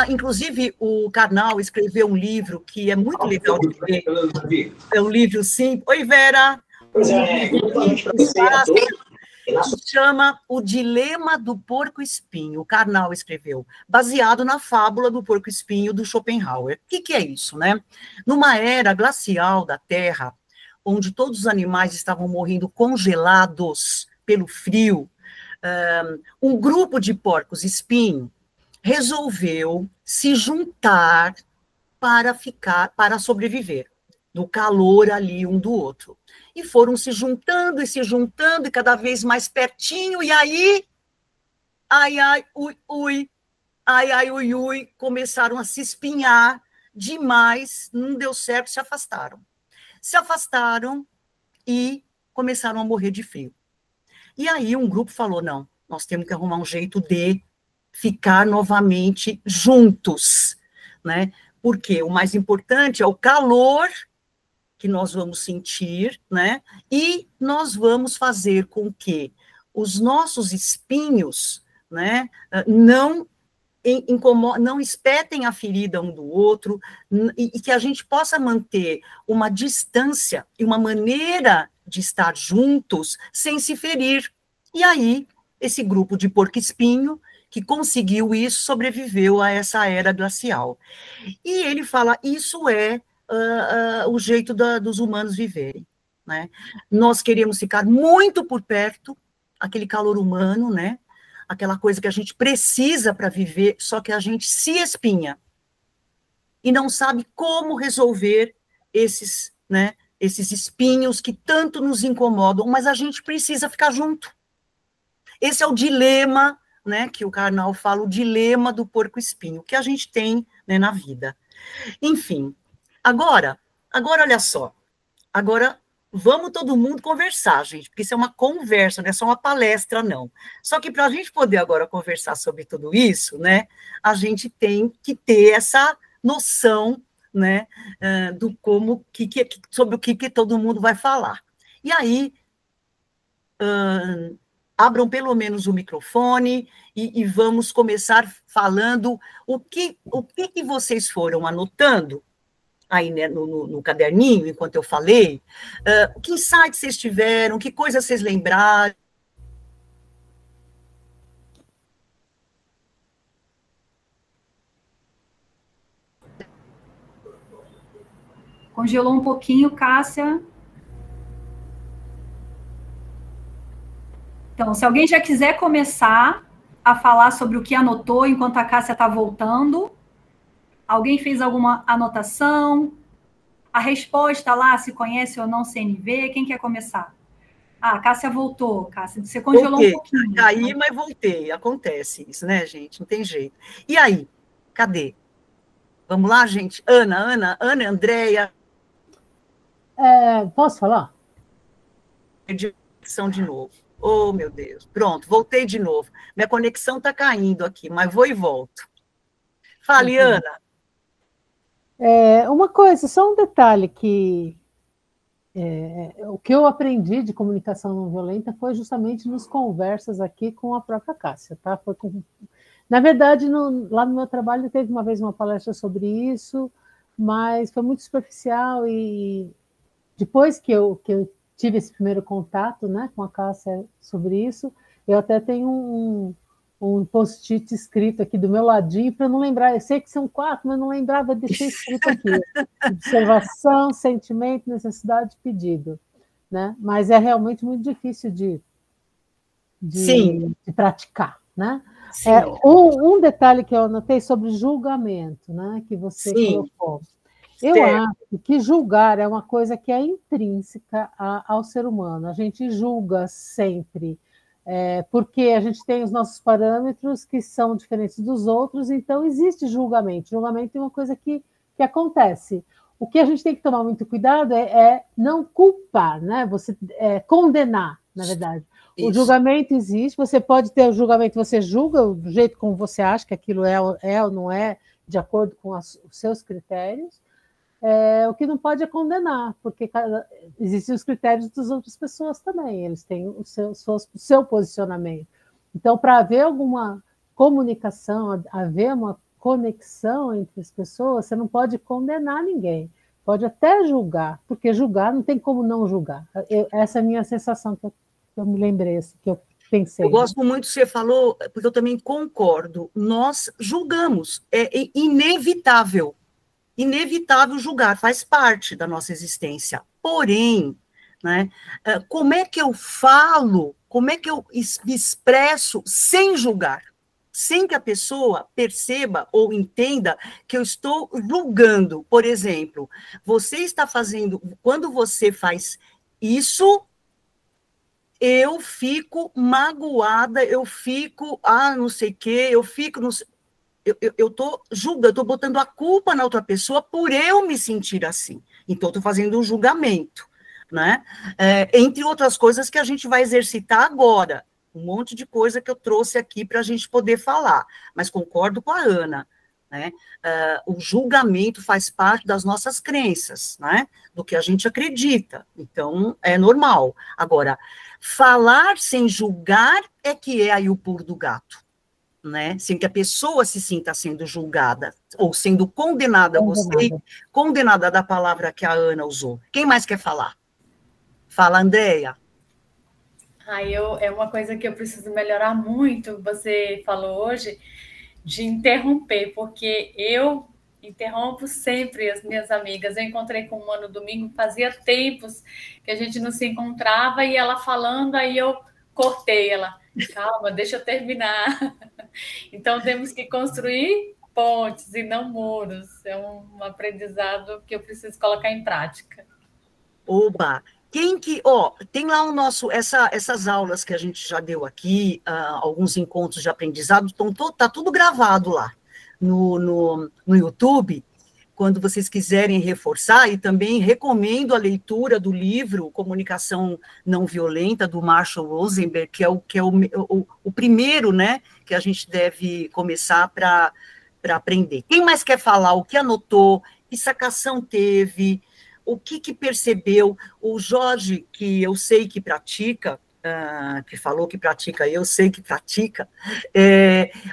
Inclusive, o Karnal escreveu um livro que é muito legal de ler. É um livro simples. Oi, Vera. Se chama O Dilema do Porco-Espinho. O Karnal escreveu, baseado na fábula do porco-espinho do Schopenhauer. O que é isso, né? Numa era glacial da Terra, onde todos os animais estavam morrendo congelados pelo frio, um grupo de porcos-espinho resolveu se juntar para sobreviver no calor ali um do outro. E foram se juntando, e cada vez mais pertinho, e aí, ui, começaram a se espinhar demais, não deu certo, se afastaram. Se afastaram e começaram a morrer de frio. E aí um grupo falou, não, nós temos que arrumar um jeito de ficar novamente juntos, né? Porque o mais importante é o calor que nós vamos sentir, né? E nós vamos fazer com que os nossos espinhos, né, não espetem a ferida um do outro, e que a gente possa manter uma distância e uma maneira de estar juntos sem se ferir. E aí, esse grupo de porco-espinho, que conseguiu isso, sobreviveu a essa era glacial. E ele fala, isso é o jeito dos humanos viverem, né? Nós queremos ficar muito por perto, aquele calor humano, né? Aquela coisa que a gente precisa para viver, só que a gente se espinha e não sabe como resolver esses, né, esses espinhos que tanto nos incomodam, mas a gente precisa ficar junto. Esse é o dilema, né, que o Karnal fala, o dilema do porco-espinho, que a gente tem, né, na vida. Enfim, agora, olha só, agora vamos todo mundo conversar, gente, porque isso é uma conversa, não é só uma palestra, não. Só que para a gente poder agora conversar sobre tudo isso, né, a gente tem que ter essa noção, né, do sobre o que todo mundo vai falar. E aí, abram pelo menos o microfone e vamos começar falando o que vocês foram anotando aí, né, no caderninho, enquanto eu falei, que insights vocês tiveram, que coisas vocês lembraram. Congelou um pouquinho, Cássia. Então, se alguém já quiser começar a falar sobre o que anotou enquanto a Cássia está voltando, alguém fez alguma anotação? A resposta lá, se conhece ou não CNV, quem quer começar? A Cássia voltou, Cássia, você congelou um pouquinho. Caí, mas voltei, acontece isso, né, gente? Não tem jeito. E aí, cadê? Vamos lá, gente? Ana, Andréia. Posso falar? Conexão de novo. Oh, meu Deus. Pronto, voltei de novo. Minha conexão está caindo aqui, mas vou e volto. Fale, Ana. Uma coisa, só um detalhe que o que eu aprendi de comunicação não violenta foi justamente nas conversas aqui com a própria Cássia, tá? Na verdade, lá no meu trabalho teve uma vez uma palestra sobre isso, mas foi muito superficial e depois que eu tive esse primeiro contato, né, com a Cássia sobre isso, eu até tenho um post-it escrito aqui do meu ladinho, para não lembrar, eu sei que são 4, mas não lembrava, deixei escrito aqui, observação, sentimento, necessidade, pedido, né? Mas é realmente muito difícil de praticar, né? Um detalhe que eu anotei sobre julgamento, né, que você colocou. Eu acho que julgar é uma coisa que é intrínseca ao ser humano. A gente julga sempre, porque a gente tem os nossos parâmetros que são diferentes dos outros, então existe julgamento. Julgamento é uma coisa que acontece. O que a gente tem que tomar muito cuidado é não culpar, né? Você condenar, na verdade. Isso. O julgamento existe, você pode ter o julgamento, você julga do jeito como você acha que aquilo é ou não é, de acordo com os seus critérios. O que não pode é condenar, porque existem os critérios das outras pessoas também, eles têm o seu posicionamento. Então, para haver alguma comunicação, haver uma conexão entre as pessoas, você não pode condenar ninguém, pode até julgar, porque julgar não tem como não julgar. Essa é a minha sensação que eu me lembrei, assim, que eu pensei. Eu gosto muito do que você falou, porque eu também concordo. Nós julgamos, é inevitável julgar, faz parte da nossa existência. Porém, né, como é que eu falo, como é que eu me expresso sem julgar? Sem que a pessoa perceba ou entenda que eu estou julgando. Por exemplo, você está fazendo, quando você faz isso, eu fico magoada, eu fico, não sei o quê, eu fico, eu estou julgando, eu estou botando a culpa na outra pessoa por eu me sentir assim. Então, estou fazendo um julgamento, né? Entre outras coisas que a gente vai exercitar agora. Um monte de coisa que eu trouxe aqui para a gente poder falar. Mas concordo com a Ana, né? O julgamento faz parte das nossas crenças, né? Do que a gente acredita. Então, é normal. Agora, falar sem julgar é que é aí o pulo do gato. Né? Sem que a pessoa se sinta sendo julgada ou sendo condenada. Gostei, condenada da palavra que a Ana usou. Quem mais quer falar? Fala, Andréia. É uma coisa que eu preciso melhorar muito, você falou hoje, de interromper, porque eu interrompo sempre as minhas amigas. Eu encontrei com uma no domingo, fazia tempos que a gente não se encontrava, e ela falando, aí eu cortei ela. Calma, deixa eu terminar. Então, temos que construir pontes e não muros. É um aprendizado que eu preciso colocar em prática. Oba! Tem lá o nosso, essas aulas que a gente já deu aqui, alguns encontros de aprendizado, tá tudo gravado lá no YouTube, quando vocês quiserem reforçar, e também recomendo a leitura do livro Comunicação Não Violenta, do Marshall Rosenberg, que é o primeiro, né, que a gente deve começar para aprender. Quem mais quer falar? O que anotou? Que sacação teve? O que percebeu? O Jorge, que eu sei que pratica, que falou que pratica, eu sei que pratica.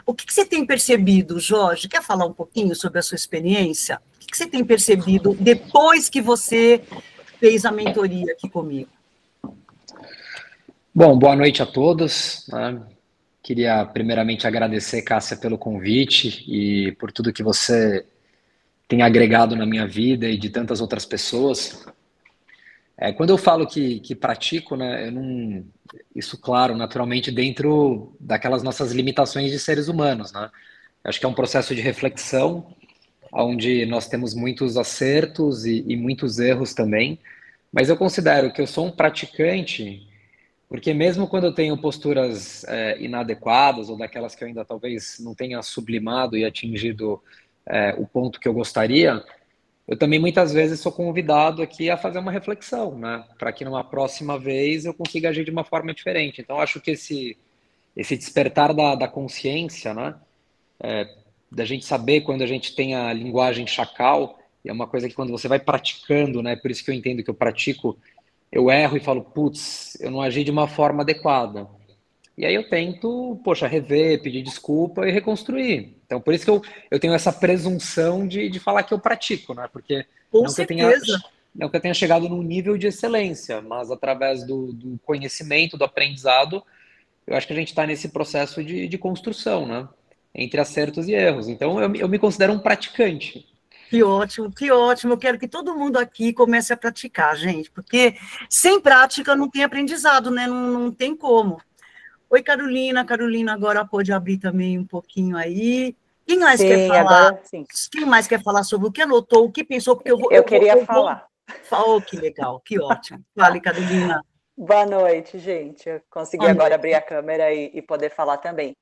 O que você tem percebido, Jorge? Quer falar um pouquinho sobre a sua experiência? O que você tem percebido depois que você fez a mentoria aqui comigo? Bom, boa noite a todos. Né? Queria primeiramente agradecer, Cássia, pelo convite e por tudo que você tem agregado na minha vida e de tantas outras pessoas. Quando eu falo que pratico, né, isso, claro, naturalmente dentro daquelas nossas limitações de seres humanos, né? Acho que é um processo de reflexão, onde nós temos muitos acertos e muitos erros também, mas eu considero que eu sou um praticante, porque mesmo quando eu tenho posturas inadequadas, ou daquelas que eu ainda talvez não tenha sublimado e atingido o ponto que eu gostaria, eu também muitas vezes sou convidado aqui a fazer uma reflexão, né? Para que numa próxima vez eu consiga agir de uma forma diferente. Então, acho que esse despertar da consciência, né? Da gente saber quando a gente tem a linguagem chacal, e é uma coisa que quando você vai praticando, né? Por isso que eu entendo que eu pratico, eu erro e falo, putz, eu não agi de uma forma adequada. E aí eu tento, rever, pedir desculpa e reconstruir. Então, por isso que eu tenho essa presunção de falar que eu pratico, né? Porque não que eu tenha chegado num nível de excelência, mas através do conhecimento, do aprendizado, eu acho que a gente está nesse processo de construção, né? Entre acertos e erros. Então, eu me considero um praticante. Que ótimo, que ótimo. Eu quero que todo mundo aqui comece a praticar, gente, porque sem prática não tem aprendizado, né? Não tem como. Oi, Carolina. Carolina agora pode abrir também um pouquinho aí. Quem mais quer falar? Agora, sim. Quem mais quer falar sobre o que anotou, o que pensou? Porque eu queria falar. Oh, que legal, que ótimo. Fale, Carolina. Boa noite, gente. Eu consegui agora abrir a câmera e poder falar também.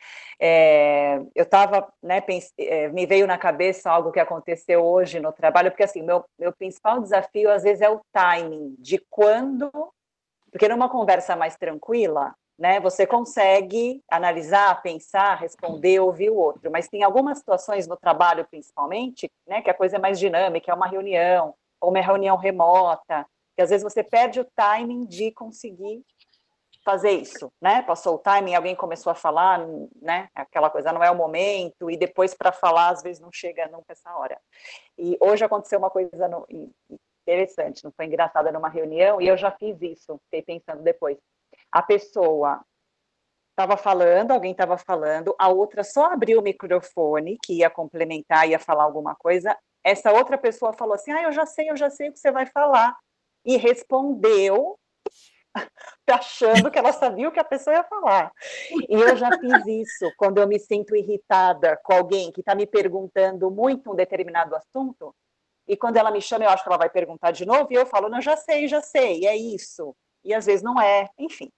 Eu estava, né, me veio na cabeça algo que aconteceu hoje no trabalho, porque assim, meu principal desafio às vezes é o timing de quando, porque numa conversa mais tranquila, né, você consegue analisar, pensar, responder, ouvir o outro, mas tem algumas situações no trabalho, principalmente, né, que a coisa é mais dinâmica, é uma reunião, ou uma reunião remota, que às vezes você perde o timing de conseguir fazer isso, né? Passou o timing, alguém começou a falar, né? Aquela coisa, não é o momento, e depois para falar, às vezes não chega nunca essa hora. E hoje aconteceu uma coisa interessante, não foi engraçada numa reunião, e eu já fiz isso, fiquei pensando depois. A pessoa estava falando, alguém estava falando, a outra só abriu o microfone, que ia complementar, ia falar alguma coisa, essa outra pessoa falou assim, eu já sei o que você vai falar. E respondeu achando que ela sabia o que a pessoa ia falar. E eu já fiz isso quando eu me sinto irritada com alguém que está me perguntando muito um determinado assunto, e quando ela me chama, eu acho que ela vai perguntar de novo, e eu falo, não, já sei, é isso. E às vezes não é, enfim.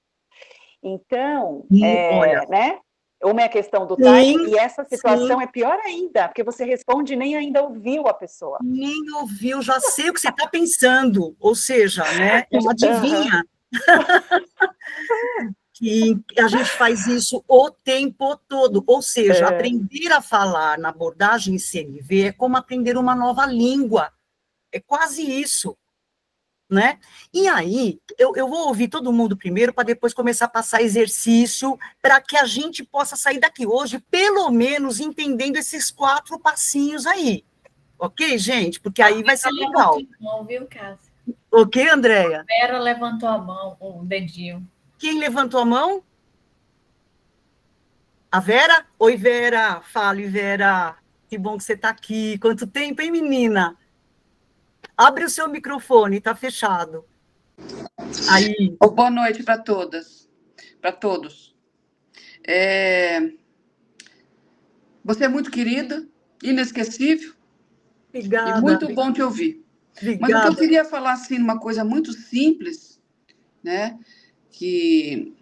Então, né? Uma é a questão do timing, e essa situação é pior ainda, porque você responde e nem ainda ouviu a pessoa. Nem ouviu, já sei o que você está pensando, ou seja, né, é uma adivinha. Que a gente faz isso o tempo todo, ou seja, aprender a falar na abordagem CNV é como aprender uma nova língua, é quase isso. Né? E aí, eu vou ouvir todo mundo primeiro, para depois começar a passar exercício, para que a gente possa sair daqui hoje, pelo menos, entendendo esses 4 passinhos aí. Ok, gente? Porque aí vai ser legal. Não, viu, Cássia? Ok, Andréia? A Vera levantou a mão, o dedinho. Quem levantou a mão? A Vera? Oi, Vera. Fale, Vera. Que bom que você está aqui. Quanto tempo, hein, menina? Abre o seu microfone, está fechado. Aí. Boa noite para todas, para todos. Você é muito querida, inesquecível. Obrigada. E muito bom te ouvir. Obrigada. Mas o que eu queria falar, assim, uma coisa muito simples, né? Que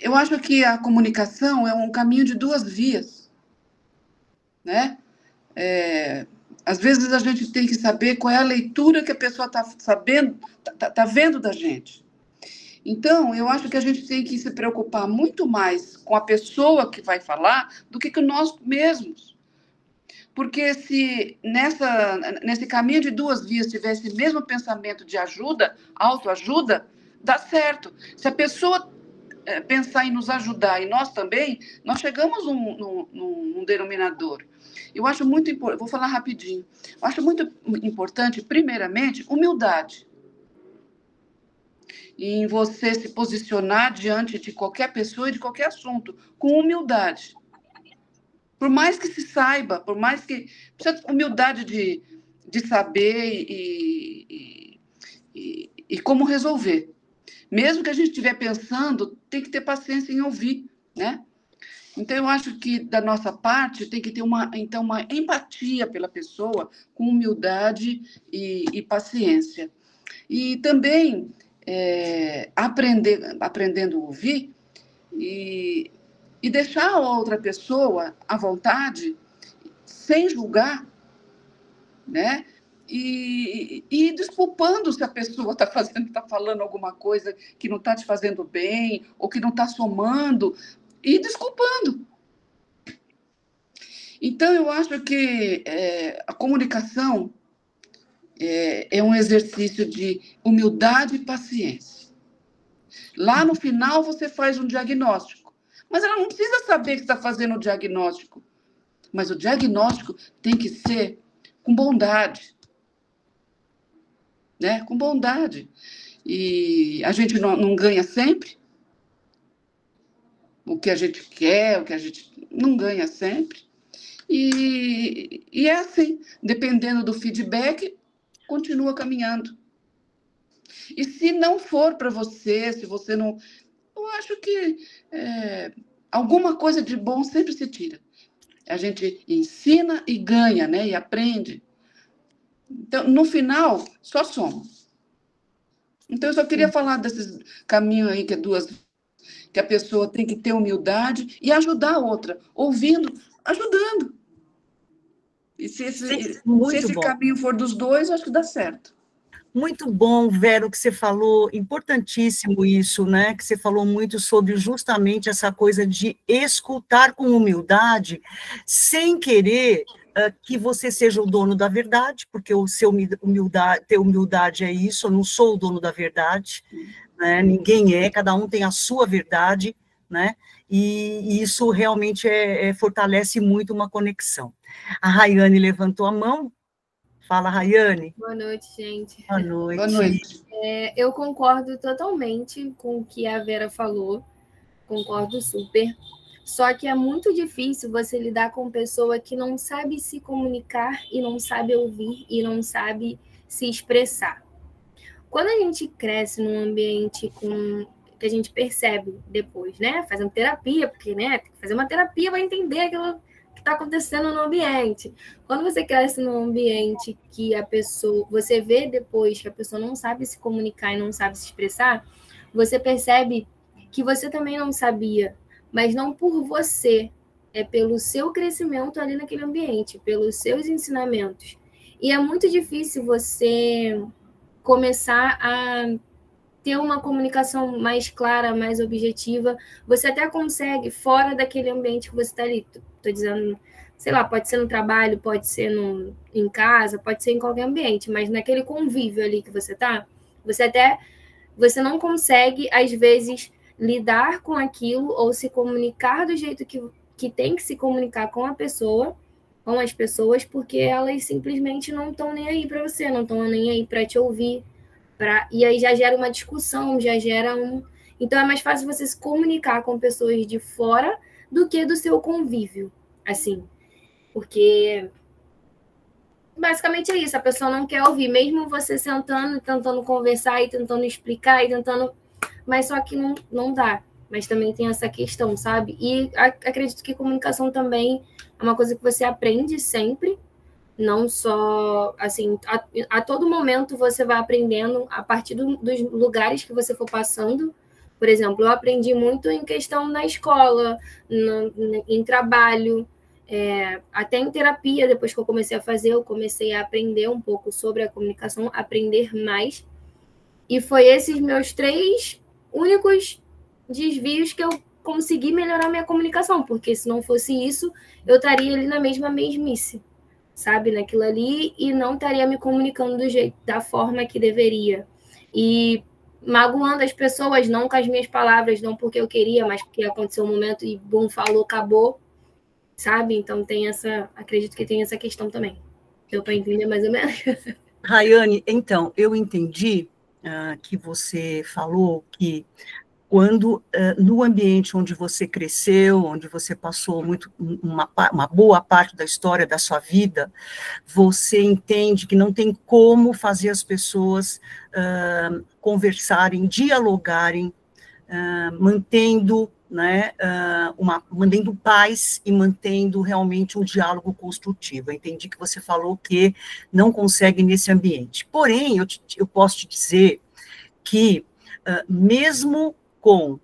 eu acho que a comunicação é um caminho de 2 vias, né? Às vezes a gente tem que saber qual é a leitura que a pessoa está sabendo, está vendo da gente. Então, eu acho que a gente tem que se preocupar muito mais com a pessoa que vai falar do que com nós mesmos. Porque se nesse caminho de 2 vias tivesse o mesmo pensamento de ajuda, autoajuda, dá certo. Se a pessoa pensar em nos ajudar e nós também, nós chegamos num denominador. Eu acho muito importante, vou falar rapidinho, eu acho muito importante, primeiramente, humildade. Em você se posicionar diante de qualquer pessoa e de qualquer assunto, com humildade. Por mais que se saiba, por mais que... Precisa de humildade de saber e como resolver. Mesmo que a gente estiver pensando, tem que ter paciência em ouvir, né? Então, eu acho que, da nossa parte, tem que ter uma empatia pela pessoa, com humildade e paciência. E também aprendendo a ouvir e deixar a outra pessoa à vontade, sem julgar, né? E desculpando se a pessoa está falando alguma coisa que não está te fazendo bem, ou que não está somando, e desculpando. Então, eu acho que a comunicação é um exercício de humildade e paciência. Lá no final, você faz um diagnóstico, mas ela não precisa saber que está fazendo o diagnóstico. Mas o diagnóstico tem que ser com bondade. Né? Com bondade. E a gente não ganha sempre o que a gente quer, o que a gente não ganha sempre. E é assim, dependendo do feedback, continua caminhando. E se não for para você, se você não... Eu acho que alguma coisa de bom sempre se tira. A gente ensina e ganha, né? E aprende. Então, no final, só soma. Então, eu só queria falar desses caminhos aí que a pessoa tem que ter humildade e ajudar a outra, ouvindo, ajudando. E se esse caminho for dos dois, acho que dá certo. Muito bom, Vera, o que você falou, importantíssimo isso, né? Que você falou muito sobre justamente essa coisa de escutar com humildade, sem querer que você seja o dono da verdade, porque o seu ter humildade é isso, eu não sou o dono da verdade, né? Ninguém é, cada um tem a sua verdade, né? E isso realmente fortalece muito uma conexão. A Rayane levantou a mão. Fala, Rayane. Boa noite, gente. Boa noite. Boa noite. Eu concordo totalmente com o que a Vera falou, concordo super. Só que é muito difícil você lidar com pessoa que não sabe se comunicar e não sabe ouvir e não sabe se expressar. Quando a gente cresce num ambiente que a gente percebe depois, né? Fazendo terapia, porque, né, tem que fazer uma terapia para entender aquilo que está acontecendo no ambiente. Quando você cresce num ambiente que a pessoa, você vê depois que a pessoa não sabe se comunicar e não sabe se expressar, você percebe que você também não sabia, mas não por você, é pelo seu crescimento ali naquele ambiente, pelos seus ensinamentos. E é muito difícil você começar a ter uma comunicação mais clara, mais objetiva. Você até consegue, fora daquele ambiente que você está ali. Estou dizendo, sei lá, pode ser no trabalho, pode ser em casa, pode ser em qualquer ambiente, mas naquele convívio ali que você está, você não consegue, às vezes, lidar com aquilo ou se comunicar do jeito que tem que se comunicar com a pessoa, com as pessoas, porque elas simplesmente não estão nem aí para você, não estão nem aí para te ouvir. E aí já gera uma discussão, já gera Então é mais fácil você se comunicar com pessoas de fora do que do seu convívio, assim. Porque basicamente é isso, a pessoa não quer ouvir, mesmo você sentando, tentando conversar e tentando explicar e tentando... Mas só que não dá. Mas também tem essa questão, sabe? E acredito que comunicação também é uma coisa que você aprende sempre, não só, assim, a todo momento você vai aprendendo a partir dos lugares que você for passando. Por exemplo, eu aprendi muito em questão na escola, em trabalho, até em terapia. Depois que eu comecei a fazer, eu comecei a aprender um pouco sobre a comunicação, aprender mais. E foi esses meus 3 únicos desvios que eu consegui melhorar minha comunicação, porque se não fosse isso, eu estaria ali na mesma mesmice, sabe, naquilo ali, e não estaria me comunicando da forma que deveria. E magoando as pessoas, não com as minhas palavras, não porque eu queria, mas porque aconteceu um momento e bom, falou, acabou, sabe? Então acredito que tem essa questão também. Deu para entender mais ou menos? Rayane, então, eu entendi que você falou que quando no ambiente onde você cresceu, onde você passou uma boa parte da história da sua vida, você entende que não tem como fazer as pessoas conversarem, dialogarem, mantendo, né, mantendo paz e mantendo realmente um diálogo construtivo. Eu entendi que você falou que não consegue nesse ambiente. Porém, eu posso te dizer que, mesmo com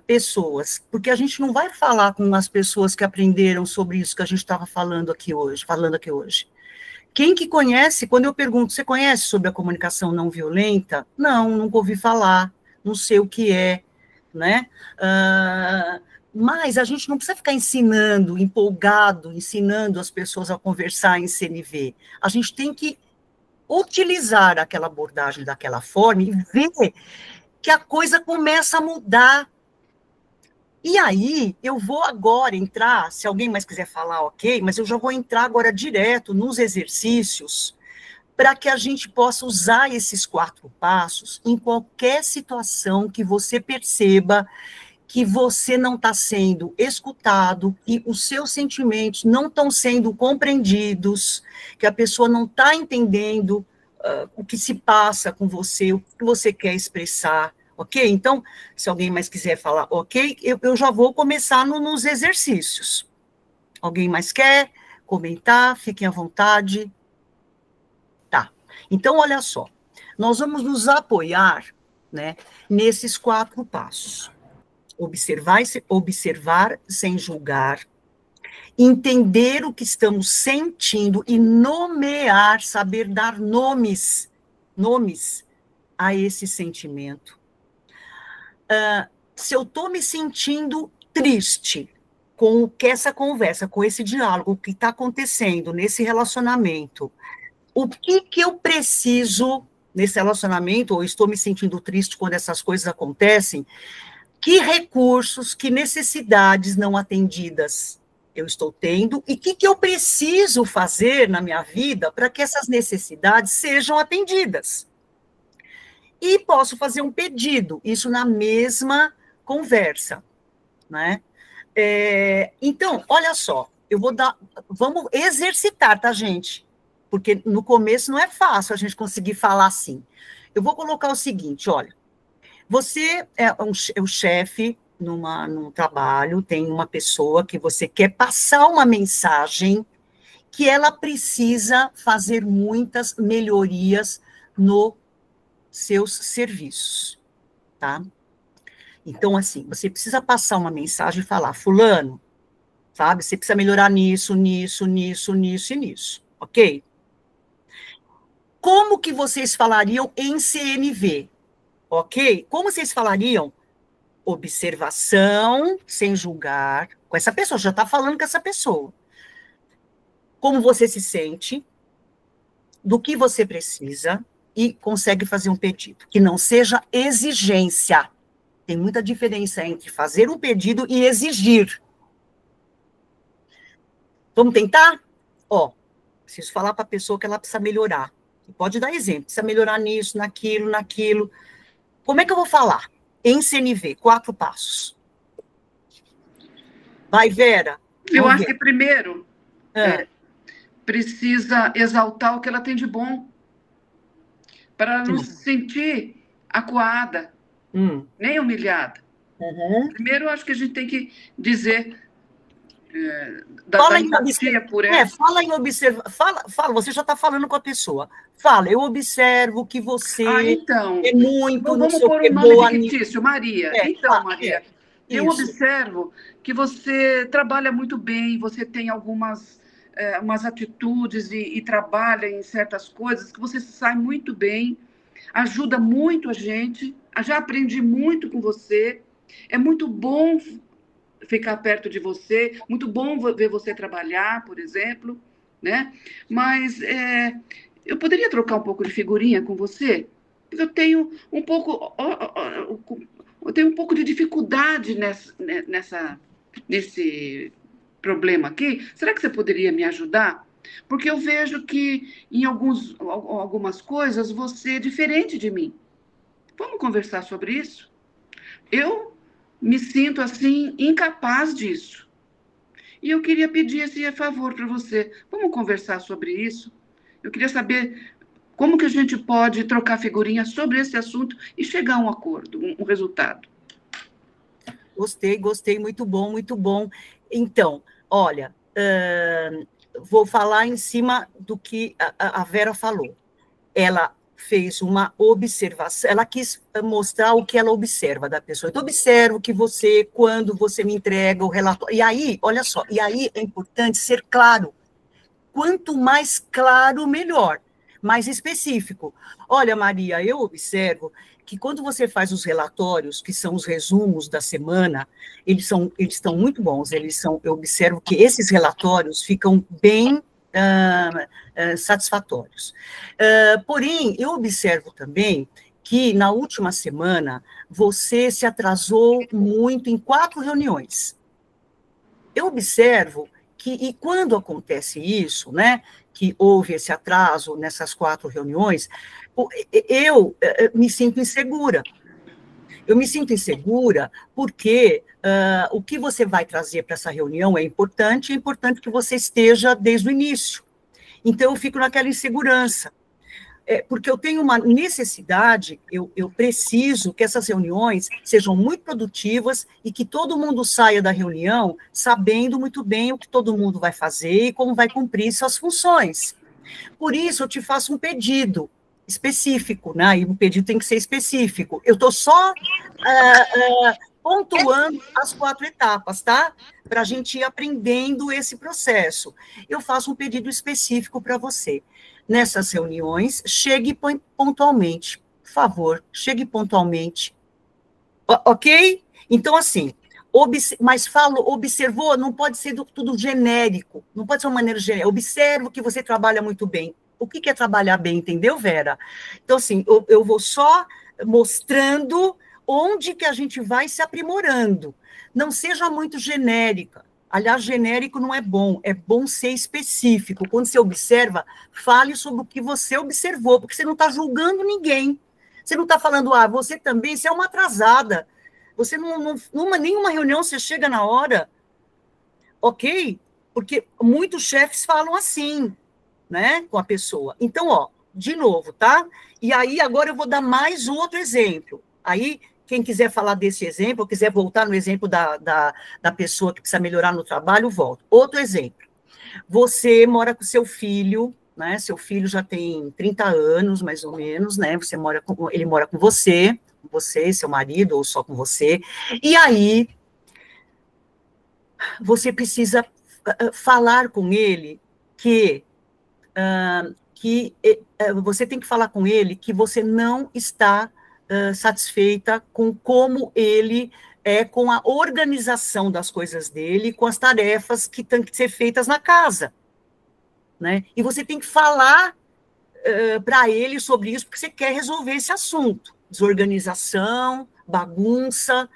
pessoas, porque a gente não vai falar com as pessoas que aprenderam sobre isso que a gente estava falando aqui hoje. Quem que conhece, quando eu pergunto, você conhece sobre a comunicação não violenta? Não, nunca ouvi falar, não sei o que é, né? Mas a gente não precisa ficar ensinando as pessoas a conversar em CNV. A gente tem que utilizar aquela abordagem daquela forma e ver que a coisa começa a mudar. E aí, eu vou agora entrar, se alguém mais quiser falar, ok, mas eu já vou entrar agora direto nos exercícios para que a gente possa usar esses 4 passos em qualquer situação que você perceba que você não está sendo escutado, que os seus sentimentos não estão sendo compreendidos, que a pessoa não está entendendo o que se passa com você, o que você quer expressar, ok? Então, se alguém mais quiser falar, ok, eu já vou começar nos exercícios. Alguém mais quer comentar? Fiquem à vontade. Tá. Então, olha só. Nós vamos nos apoiar, né, nesses 4 passos. Observar sem julgar, entender o que estamos sentindo e nomear, saber dar nomes a esse sentimento. Se eu estou me sentindo triste com essa conversa, com esse diálogo, o que está acontecendo nesse relacionamento, o que eu preciso nesse relacionamento, ou estou me sentindo triste quando essas coisas acontecem, que recursos, que necessidades não atendidas eu estou tendo, e o que eu preciso fazer na minha vida para que essas necessidades sejam atendidas. E posso fazer um pedido, isso na mesma conversa, né? Então, olha só, vamos exercitar, tá, gente? Porque no começo não é fácil a gente conseguir falar assim. Eu vou colocar o seguinte, olha, você é o chefe num trabalho, tem uma pessoa que você quer passar uma mensagem que ela precisa fazer muitas melhorias nos seus serviços, tá? Então, assim, você precisa passar uma mensagem e falar, fulano, sabe, você precisa melhorar nisso, nisso, nisso, nisso e nisso, ok? Como que vocês falariam em CNV? Ok? Como vocês falariam? Observação, sem julgar, com essa pessoa, já está falando com essa pessoa. Como você se sente, do que você precisa e consegue fazer um pedido. Que não seja exigência. Tem muita diferença entre fazer um pedido e exigir. Vamos tentar? Ó, preciso falar para a pessoa que ela precisa melhorar. Pode dar exemplo, precisa melhorar nisso, naquilo. Como é que eu vou falar? Em CNV, 4 passos. Vai, Vera. Eu acho que primeiro precisa exaltar o que ela tem de bom, para não se sentir acuada, nem humilhada. Primeiro, eu acho que a gente tem que dizer da empatia por ela. Fala em observar. Fala, você já está falando com a pessoa. Fala, eu observo que você é muito... Vamos pôr um nome fictício, Maria. Maria, eu observo que você trabalha muito bem, você tem algumas umas atitudes e trabalha em certas coisas que você sai muito bem, ajuda muito a gente, já aprendi muito com você, é muito bom ficar perto de você, muito bom ver você trabalhar, por exemplo, né? Mas eu poderia trocar um pouco de figurinha com você? Porque eu tenho um pouco de dificuldade nesse problema aqui. Será que você poderia me ajudar? Porque eu vejo que em algumas coisas você é diferente de mim. Vamos conversar sobre isso? Eu me sinto, assim, incapaz disso. E eu queria pedir esse favor para você. Vamos conversar sobre isso? Eu queria saber como que a gente pode trocar figurinhas sobre esse assunto e chegar a um acordo, um resultado. Gostei, muito bom, muito bom. Então, olha, vou falar em cima do que a Vera falou. Ela fez uma observação, ela quis mostrar o que ela observa da pessoa. Então, observo que você, quando você me entrega o relatório... E aí, olha só, é importante ser claro. Quanto mais claro, melhor. Mais específico. Olha, Maria, eu observo que quando você faz os relatórios, que são os resumos da semana, eles estão muito bons. Eu observo que esses relatórios ficam bem satisfatórios. Porém, eu observo também que na última semana você se atrasou muito em 4 reuniões. Eu observo que, e quando acontece isso, né, que houve esse atraso nessas 4 reuniões, eu me sinto insegura. Eu me sinto insegura porque o que você vai trazer para essa reunião é importante que você esteja desde o início. Então, eu fico naquela insegurança. porque eu tenho uma necessidade, eu preciso que essas reuniões sejam muito produtivas e que todo mundo saia da reunião sabendo muito bem o que todo mundo vai fazer e como vai cumprir suas funções. Por isso, eu te faço um pedido específico, né? E o pedido tem que ser específico. Eu estou só pontuando as 4 etapas, tá? Para a gente ir aprendendo esse processo. Eu faço um pedido específico para você. Nessas reuniões, chegue pontualmente. Por favor, chegue pontualmente. Ok? Então, assim, mas observou, não pode ser tudo genérico, não pode ser uma maneira genérica. Observo que você trabalha muito bem. O que é trabalhar bem, entendeu, Vera? Então, assim, eu vou só mostrando onde que a gente vai se aprimorando. Não seja muito genérica. Aliás, genérico não é bom ser específico. Quando você observa, fale sobre o que você observou, porque você não está julgando ninguém. Você não está falando, você também, você é uma atrasada. Você nenhuma reunião você chega na hora, ok? Porque muitos chefes falam assim, né, com a pessoa. Então, de novo, tá? E aí, agora eu vou dar mais outro exemplo. Aí, quem quiser falar desse exemplo, ou quiser voltar no exemplo da pessoa que precisa melhorar no trabalho, volto. Outro exemplo. Você mora com seu filho, né? Seu filho já tem 30 anos, mais ou menos, né? Ele mora com você, seu marido, ou só com você. E aí, você precisa falar com ele que você tem que falar com ele que você não está satisfeita com como ele com a organização das coisas dele, com as tarefas que têm que ser feitas na casa, né? E você tem que falar para ele sobre isso, porque você quer resolver esse assunto. Desorganização, bagunça,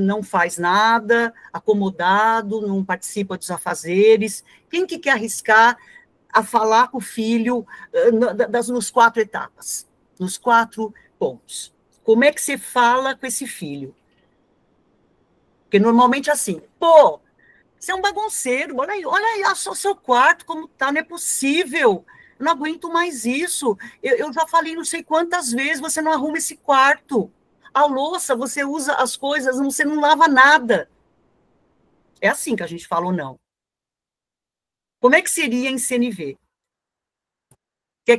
não faz nada, acomodado, não participa dos afazeres. Quem que quer arriscar a falar com o filho nos 4 etapas, nos 4 pontos? Como é que você fala com esse filho? Porque normalmente é assim, você é um bagunceiro, olha aí só seu quarto, como tá, não é possível, eu não aguento mais isso, eu já falei não sei quantas vezes, você não arruma esse quarto, a louça, você usa as coisas, você não lava nada. É assim que a gente fala ou não? Como é que seria em CNV?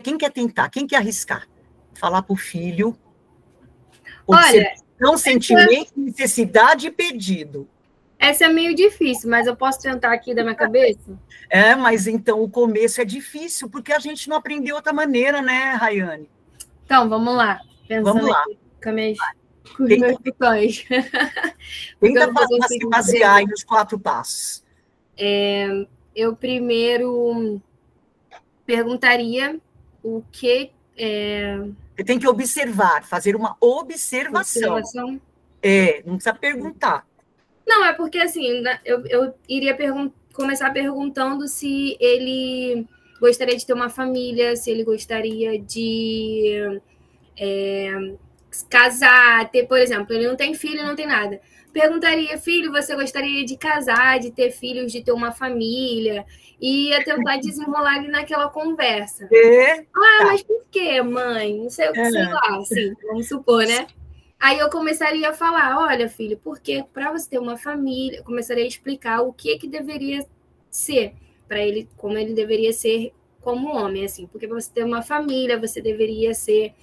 Quem quer tentar? Quem quer arriscar? Falar para o filho, observação, sentimento, necessidade e pedido. Essa é meio difícil, mas eu posso tentar aqui da minha cabeça? Mas então o começo é difícil, porque a gente não aprendeu outra maneira, né, Rayane? Então, vamos lá. Pensando aqui com os meus botões. Tenta se basear aí nos 4 passos. Eu primeiro perguntaria o que... Você tem que observar, fazer uma observação. Não precisa perguntar. Não, é porque assim, eu iria começar perguntando se ele gostaria de ter uma família, se ele gostaria de casar, por exemplo, ele não tem filho, não tem nada. Perguntaria, filho, você gostaria de casar, de ter filhos, de ter uma família? E ia tentar desenrolar ali naquela conversa. Mas por quê, mãe? Não sei, sei lá, assim, vamos supor, né? Aí eu começaria a falar, olha, filho, porque para você ter uma família, eu começaria a explicar o que deveria ser para ele, como ele deveria ser como homem, assim, porque para você ter uma família, você deveria ser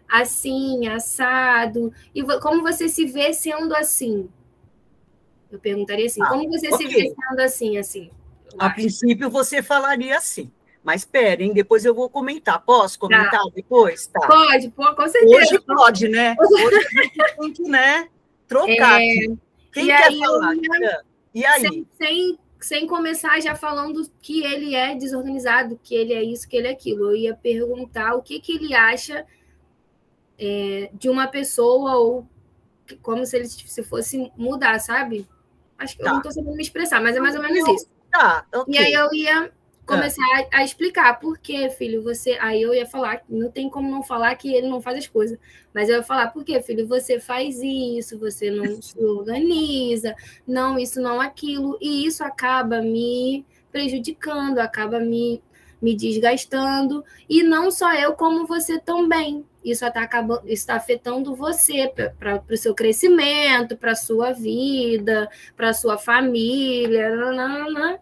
assim, assado, e como você se vê sendo assim? Eu perguntaria assim, como você se vê sendo assim? A princípio você falaria assim. Mas esperem, depois eu vou comentar. Posso comentar depois? Tá. Pode, com certeza. Hoje pode, né? Hoje a gente tem que, trocar. Quem quer falar? E aí? Sem começar já falando que ele é desorganizado, que ele é isso, que ele é aquilo. Eu ia perguntar o que ele acha de uma pessoa, ou como se ele fosse mudar, sabe? Acho que eu não estou sabendo me expressar, mas é mais ou menos isso. Tá, ok. E aí eu ia começar a explicar por que, filho, você... Aí eu ia falar, não tem como não falar que ele não faz as coisas, mas eu ia falar, por que, filho, você faz isso, você não se organiza, não isso, não aquilo, e isso acaba me prejudicando, acaba me me desgastando, e não só eu, como você também. Isso está afetando você para o seu crescimento, para a sua vida, para a sua família. Nanana.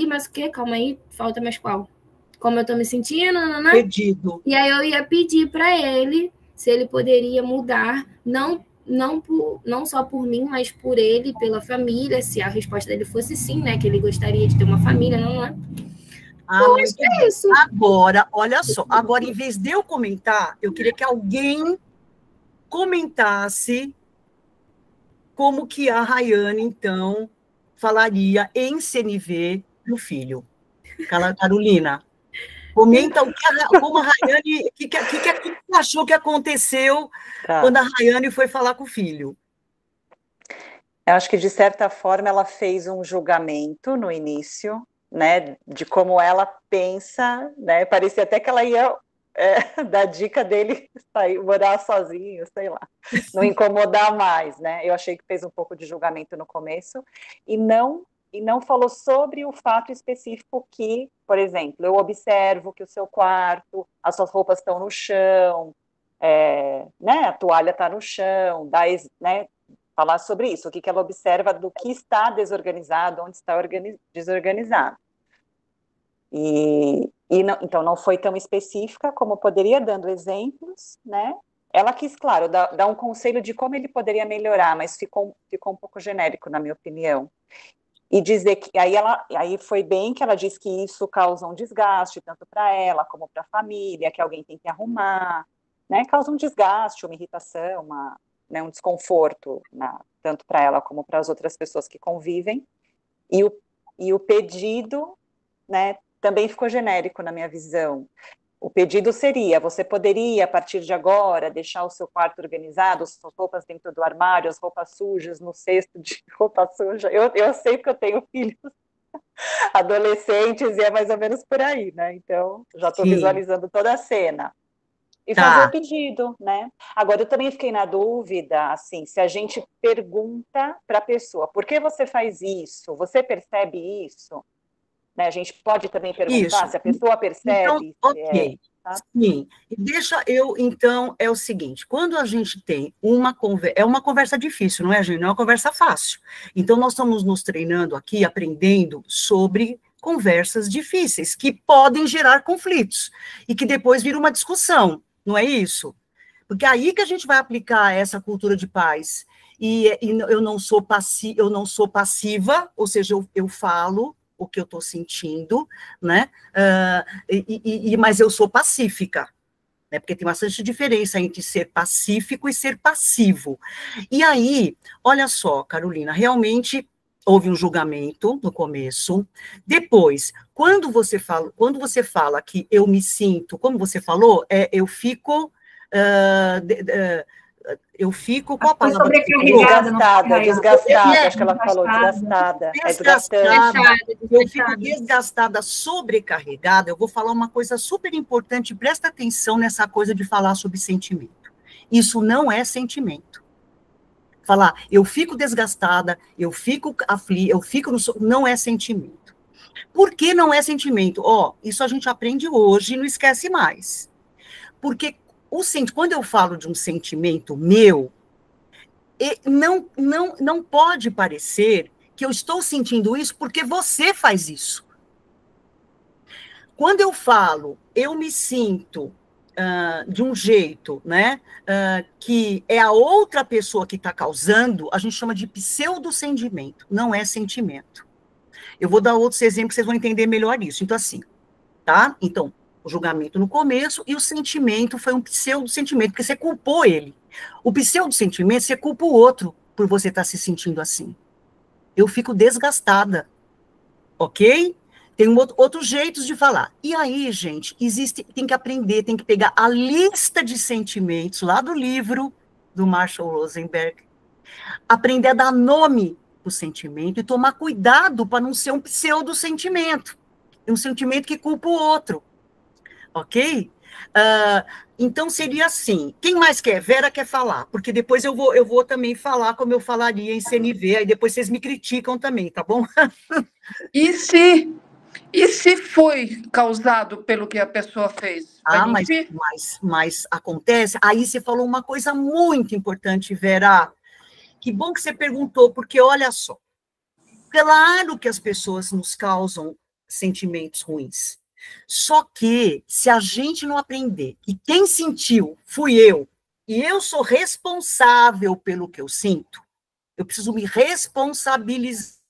Mas o quê? Calma aí, falta mais qual? Como eu estou me sentindo? Nanana. Pedido. E aí eu ia pedir para ele se ele poderia mudar, não só por mim, mas por ele, pela família, se a resposta dele fosse sim, né? Que ele gostaria de ter uma família, não é? Eu acho que é isso. Agora, olha só, agora, em vez de eu comentar, eu queria que alguém comentasse como que a Rayane, então, falaria em CNV do filho. Carolina, comenta como a Rayane, o que achou que aconteceu quando a Rayane foi falar com o filho. Eu acho que, de certa forma, ela fez um julgamento no início, né, de como ela pensa, né, parecia até que ela ia dar dica dele sair, morar sozinho, sei lá, não incomodar mais, né, eu achei que fez um pouco de julgamento no começo, e não falou sobre o fato específico que, por exemplo, eu observo que o seu quarto, as suas roupas estão no chão, né, a toalha está no chão, né, falar sobre isso, o que ela observa do que está desorganizado, onde está desorganizado. Então, não foi tão específica como poderia, dando exemplos, né? Ela quis, claro, dar um conselho de como ele poderia melhorar, mas ficou um pouco genérico, na minha opinião. E dizer que, aí foi bem que ela disse que isso causa um desgaste, tanto para ela como para a família, que alguém tem que arrumar, né? Causa um desgaste, uma irritação, né, um desconforto, tanto para ela como para as outras pessoas que convivem. E o pedido, né, também ficou genérico na minha visão. O pedido seria, você poderia, a partir de agora, deixar o seu quarto organizado, as suas roupas dentro do armário, as roupas sujas no cesto de roupa suja. Eu sei que eu tenho filhos adolescentes e é mais ou menos por aí, né? Então, já estou visualizando toda a cena. E fazer o pedido, né? Agora, eu também fiquei na dúvida, assim, se a gente pergunta para a pessoa, por que você faz isso? Você percebe isso? Né, a gente pode também perguntar se a pessoa percebe. Então, ok, sim. Então, é o seguinte, quando a gente tem uma conversa difícil, não é, gente? Não é uma conversa fácil. Então, nós estamos nos treinando aqui, aprendendo sobre conversas difíceis, que podem gerar conflitos, e que depois vira uma discussão, não é isso? Porque é aí que a gente vai aplicar essa cultura de paz. E eu não sou passiva, ou seja, eu falo o que eu estou sentindo, né? Mas eu sou pacífica, né? Porque tem bastante diferença entre ser pacífico e ser passivo. E aí, olha só, Carolina, realmente houve um julgamento no começo. Depois, quando você fala que eu me sinto, como você falou, eu fico com a palavra desgastada, acho que ela falou, desgastada. Eu fico desgastada, sobrecarregada. Eu vou falar uma coisa super importante, presta atenção nessa coisa de falar sobre sentimento. Isso não é sentimento. Falar, eu fico desgastada, eu fico aflita, não é sentimento. Por que não é sentimento? Isso a gente aprende hoje e não esquece mais. Porque quando eu falo de um sentimento meu, não pode parecer que eu estou sentindo isso porque você faz isso. Quando eu falo, eu me sinto de um jeito, né, que é a outra pessoa que está causando, a gente chama de pseudo-sentimento, não é sentimento. Eu vou dar outros exemplos que vocês vão entender melhor isso. Então, assim, tá? Então, o julgamento no começo, e o sentimento foi um pseudo-sentimento, porque você culpou ele. O pseudo-sentimento, você culpa o outro por você estar se sentindo assim. Eu fico desgastada, ok? Tem outros jeitos de falar. E aí, gente, tem que aprender, tem que pegar a lista de sentimentos lá do livro do Marshall Rosenberg, aprender a dar nome para o sentimento e tomar cuidado para não ser um pseudo-sentimento, um sentimento que culpa o outro. Ok? Então, seria assim. Quem mais quer? Vera quer falar, porque depois eu vou também falar como eu falaria em CNV, aí depois vocês me criticam também, tá bom? E E se foi causado pelo que a pessoa fez? Mas acontece. Aí você falou uma coisa muito importante, Vera. Que bom que você perguntou, porque olha só. Claro que as pessoas nos causam sentimentos ruins. Só que, se a gente não aprender que quem sentiu fui eu, e eu sou responsável pelo que eu sinto, eu preciso me responsabilizar.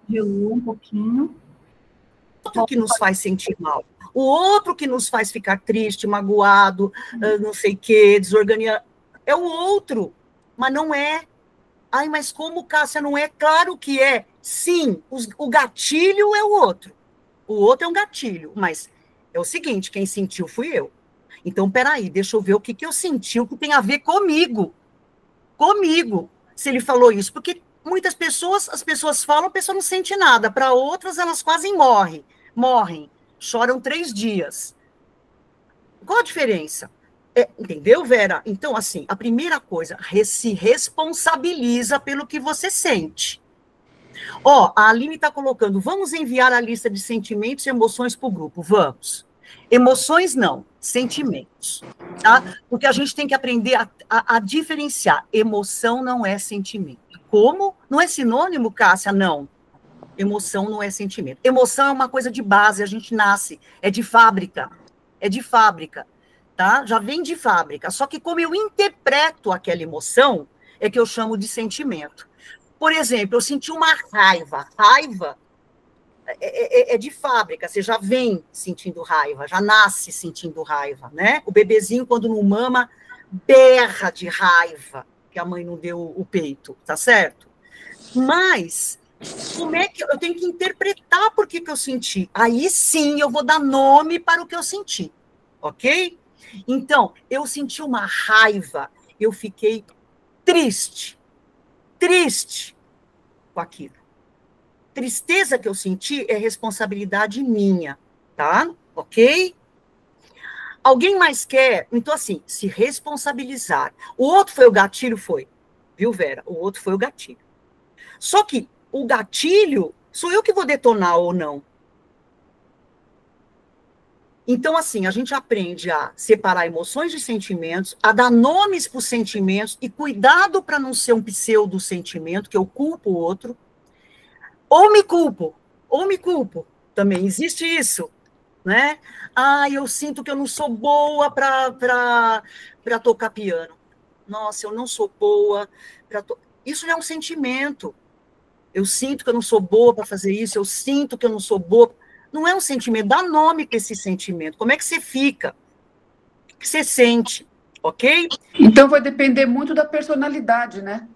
Gelou um pouquinho. O outro que nos faz sentir mal. O outro que nos faz ficar triste, magoado, não sei o quê, desorganizado. É o outro, mas não é. Ai, mas como, Cássia, não é? Claro que é. Sim, o gatilho é o outro. O outro é um gatilho, mas é o seguinte, quem sentiu fui eu. Então, peraí, deixa eu ver o que eu senti, o que tem a ver comigo. Comigo, se ele falou isso. Porque muitas pessoas, as pessoas falam, a pessoa não sente nada. Para outras, elas quase morrem. Choram 3 dias. Qual a diferença? Entendeu, Vera? Então, assim, a primeira coisa, se responsabiliza pelo que você sente. Ó, a Aline está colocando, vamos enviar a lista de sentimentos e emoções para o grupo. Vamos. Emoções não, sentimentos. Tá? Porque a gente tem que aprender a diferenciar. Emoção não é sentimento. Como? Não é sinônimo, Cássia? Não. Emoção não é sentimento. Emoção é uma coisa de base, a gente nasce. É de fábrica. Tá? Já vem de fábrica. Só que como eu interpreto aquela emoção, é que eu chamo de sentimento. Por exemplo, eu senti uma raiva. Raiva é de fábrica, você já vem sentindo raiva, já nasce sentindo raiva, né? O bebezinho, quando não mama, berra de raiva, que a mãe não deu o peito, tá certo? Mas, como é que eu tenho que interpretar por que eu senti? Aí sim eu vou dar nome para o que eu senti, ok? Então, eu senti uma raiva, eu fiquei triste com aquilo. Tristeza que eu senti é responsabilidade minha, tá? Ok? Alguém mais quer? Então, assim, se responsabilizar. O outro foi o gatilho? Foi. Viu, Vera? O outro foi o gatilho. Só que o gatilho sou eu que vou detonar ou não. Então, assim, a gente aprende a separar emoções de sentimentos, a dar nomes para os sentimentos e cuidado para não ser um pseudo-sentimento, que eu culpo o outro, ou me culpo. Também existe isso, né? Ah, eu sinto que eu não sou boa para tocar piano. Nossa, eu não sou boa para Isso é um sentimento. Eu sinto que eu não sou boa para fazer isso, eu sinto que eu não sou boa. Não é um sentimento, dá nome para esse sentimento. Como é que você fica? O que você sente, ok? Então vai depender muito da personalidade, né?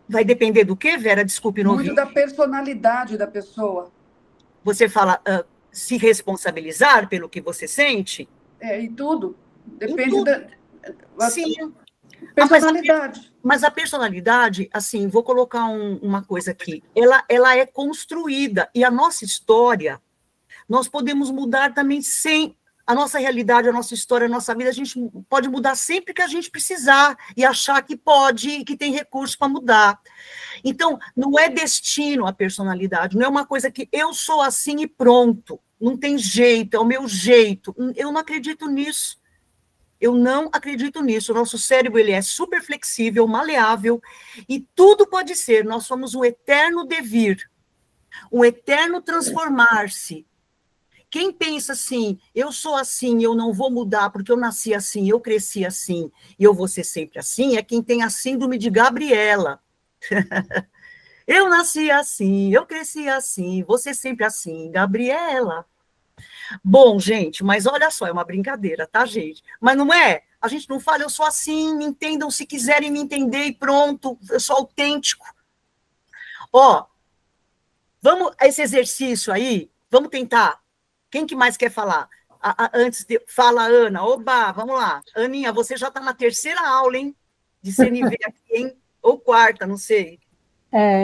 Vai depender do quê, Vera? Desculpe, não muito vi. Da personalidade da pessoa. Você fala se responsabilizar pelo que você sente? E tudo. Depende da Sim. personalidade. Mas a personalidade, assim, vou colocar uma coisa aqui, ela é construída, e a nossa história, nós podemos mudar também sem... A nossa realidade, a nossa história, a nossa vida, a gente pode mudar sempre que a gente precisar e achar que pode e que tem recurso para mudar. Então, não é destino a personalidade, não é uma coisa que eu sou assim e pronto, não tem jeito, é o meu jeito. Eu não acredito nisso. Eu não acredito nisso. O nosso cérebro ele é super flexível, maleável, e tudo pode ser. Nós somos um eterno devir, um eterno transformar-se. Quem pensa assim, eu sou assim, eu não vou mudar porque eu nasci assim, eu cresci assim, e eu vou ser sempre assim, é quem tem a síndrome de Gabriela. Eu nasci assim, eu cresci assim, vou ser sempre assim, Gabriela. Bom, gente, mas olha só, é uma brincadeira, tá, gente? Mas não é? A gente não fala, eu sou assim, me entendam se quiserem me entender e pronto, eu sou autêntico. Ó, vamos, esse exercício aí, vamos tentar. Quem que mais quer falar? Antes de... Fala, Ana. Oba, vamos lá. Aninha, você já está na 3ª aula, hein? De CNV aqui, hein? Ou 4ª, não sei.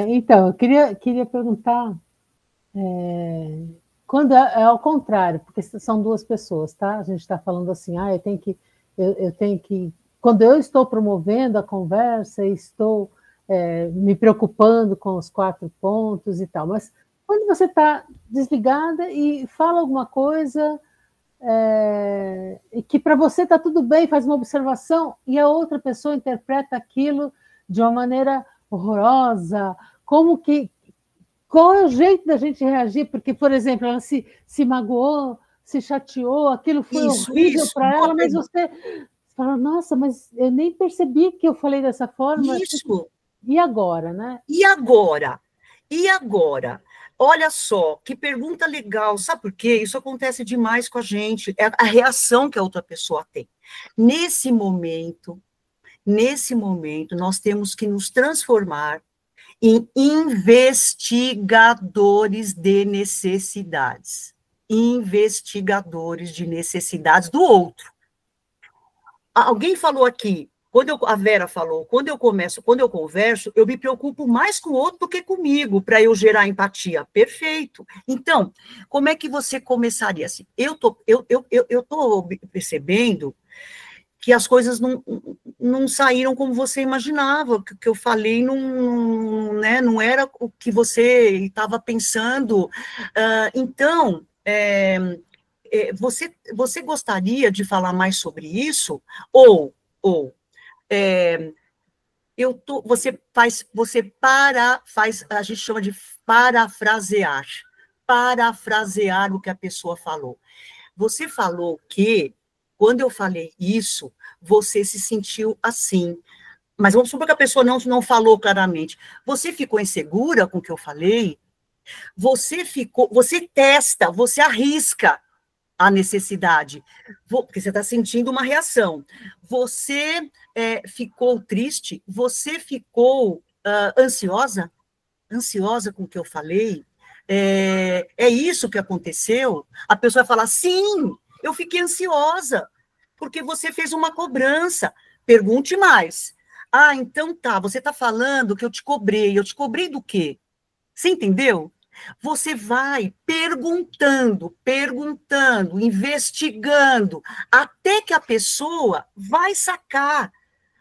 Então, eu queria perguntar... quando é ao contrário, porque são 2 pessoas, tá? A gente está falando assim, eu tenho que... Quando eu estou promovendo a conversa, estou me preocupando com os 4 pontos e tal. Mas quando você está desligada e fala alguma coisa e que para você está tudo bem, faz uma observação, e a outra pessoa interpreta aquilo de uma maneira horrorosa, qual é o jeito da gente reagir? Porque, por exemplo, ela se magoou, se chateou, aquilo foi horrível para ela, mas você fala, nossa, mas eu nem percebi que eu falei dessa forma. Isso. E agora, né? E agora? E agora? Olha só, que pergunta legal. Sabe por quê? Isso acontece demais com a gente. É a reação que a outra pessoa tem. Nesse momento, nós temos que nos transformar em investigadores de necessidades. Investigadores de necessidades do outro. Alguém falou aqui, a Vera falou, quando eu converso, eu me preocupo mais com o outro do que comigo, para eu gerar empatia. Perfeito. Então, como é que você começaria assim? Eu tô percebendo que as coisas não saíram como você imaginava, que eu falei não era o que você estava pensando. Então, você gostaria de falar mais sobre isso? A gente chama de parafrasear o que a pessoa falou. Você falou que, quando eu falei isso, você se sentiu assim, mas vamos supor que a pessoa não falou claramente. Você ficou insegura com o que eu falei? Você testa, você arrisca a necessidade, porque você está sentindo uma reação. Você ficou triste? Você ficou ansiosa? Ansiosa com o que eu falei? É isso que aconteceu? A pessoa vai falar, sim, eu fiquei ansiosa, porque você fez uma cobrança. Pergunte mais. Então tá, você está falando que eu te cobrei do quê? Você entendeu? Você vai perguntando, investigando, até que a pessoa vai sacar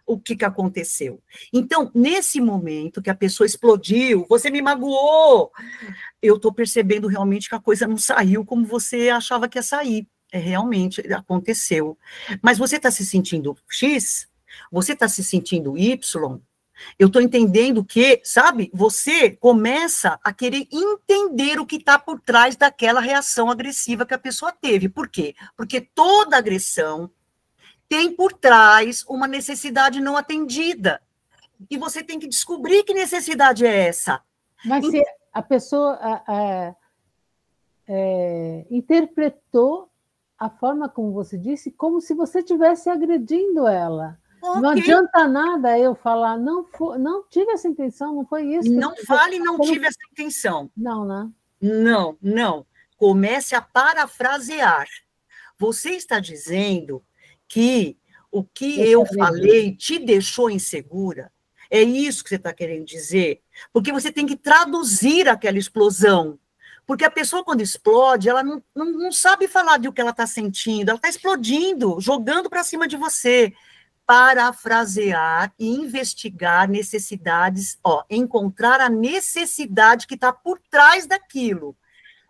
o que aconteceu. Então, nesse momento que a pessoa explodiu, você me magoou, eu estou percebendo realmente que a coisa não saiu como você achava que ia sair. Realmente aconteceu. Mas você está se sentindo X? Você está se sentindo Y? Eu estou entendendo que, sabe, você começa a querer entender o que está por trás daquela reação agressiva que a pessoa teve. Por quê? Porque toda agressão tem por trás uma necessidade não atendida. E você tem que descobrir que necessidade é essa. Mas se a pessoa interpretou a forma como você disse, como se você estivesse agredindo ela. Okay. Não adianta nada eu falar, não tive essa intenção, não foi isso. Não fale, não tive essa intenção. Não, né? Não. Comece a parafrasear. Você está dizendo que o que eu falei te deixou insegura? É isso que você está querendo dizer? Porque você tem que traduzir aquela explosão. Porque a pessoa, quando explode, ela não sabe falar do que ela está sentindo, ela está explodindo, jogando para cima de você. Parafrasear e investigar necessidades, encontrar a necessidade que está por trás daquilo.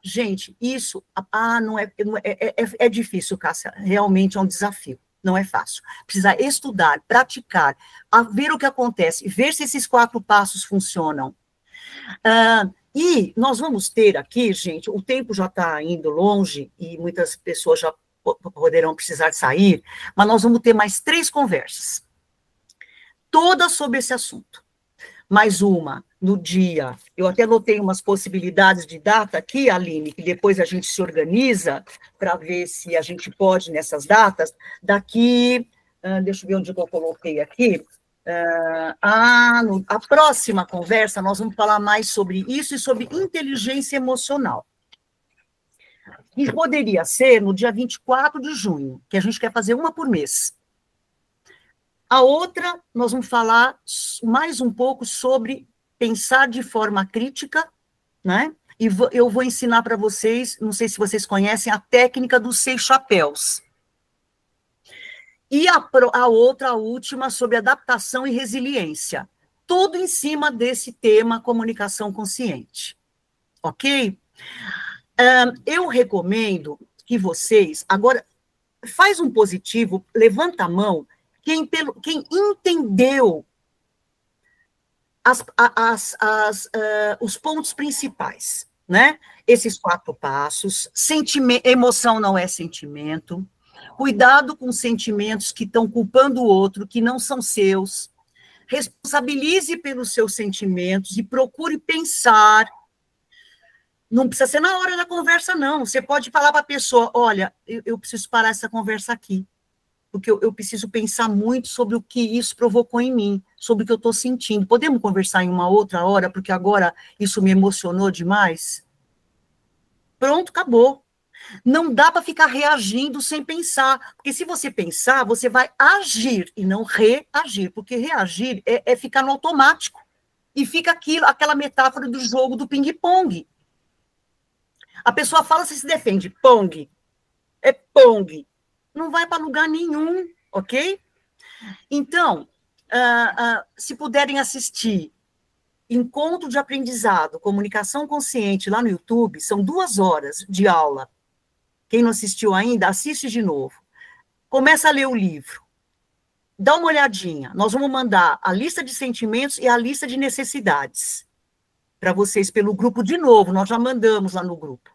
Gente, isso é difícil, Cássia, realmente é um desafio, não é fácil. Precisa estudar, praticar, ver o que acontece, ver se esses 4 passos funcionam. E nós vamos ter aqui, gente, o tempo já está indo longe e muitas pessoas já poderão precisar sair, mas nós vamos ter mais 3 conversas, todas sobre esse assunto. Mais uma no dia, eu até anotei umas possibilidades de data aqui, Aline, que depois a gente se organiza para ver se a gente pode nessas datas, daqui, deixa eu ver onde eu coloquei aqui, a próxima conversa nós vamos falar mais sobre isso e sobre inteligência emocional. E poderia ser no dia 24 de junho, que a gente quer fazer uma por mês. A outra, nós vamos falar mais um pouco sobre pensar de forma crítica, né? E eu vou ensinar para vocês, não sei se vocês conhecem, a técnica dos 6 chapéus. E a última, sobre adaptação e resiliência. tudo em cima desse tema comunicação consciente, ok? Eu recomendo que vocês, agora, faz um positivo, levanta a mão, quem entendeu os pontos principais, né? Esses 4 passos, emoção não é sentimento, cuidado com sentimentos que estão culpando o outro, que não são seus, responsabilize pelos seus sentimentos e procure pensar. Não precisa ser na hora da conversa, não. Você pode falar para a pessoa, olha, eu preciso parar essa conversa aqui, porque eu preciso pensar muito sobre o que isso provocou em mim, sobre o que eu estou sentindo. Podemos conversar em uma outra hora, porque agora isso me emocionou demais? Pronto, acabou. Não dá para ficar reagindo sem pensar, porque se você pensar, você vai agir e não reagir, porque reagir é ficar no automático, e fica aquela metáfora do jogo do ping-pong. A pessoa fala, você se defende, pong, é pong, não vai para lugar nenhum, ok? Então, se puderem assistir Encontro de Aprendizado, Comunicação Consciente, lá no YouTube, são 2 horas de aula. Quem não assistiu ainda, assiste de novo. Começa a ler o livro. Dá uma olhadinha. Nós vamos mandar a lista de sentimentos e a lista de necessidades para vocês pelo grupo de novo. Nós já mandamos lá no grupo.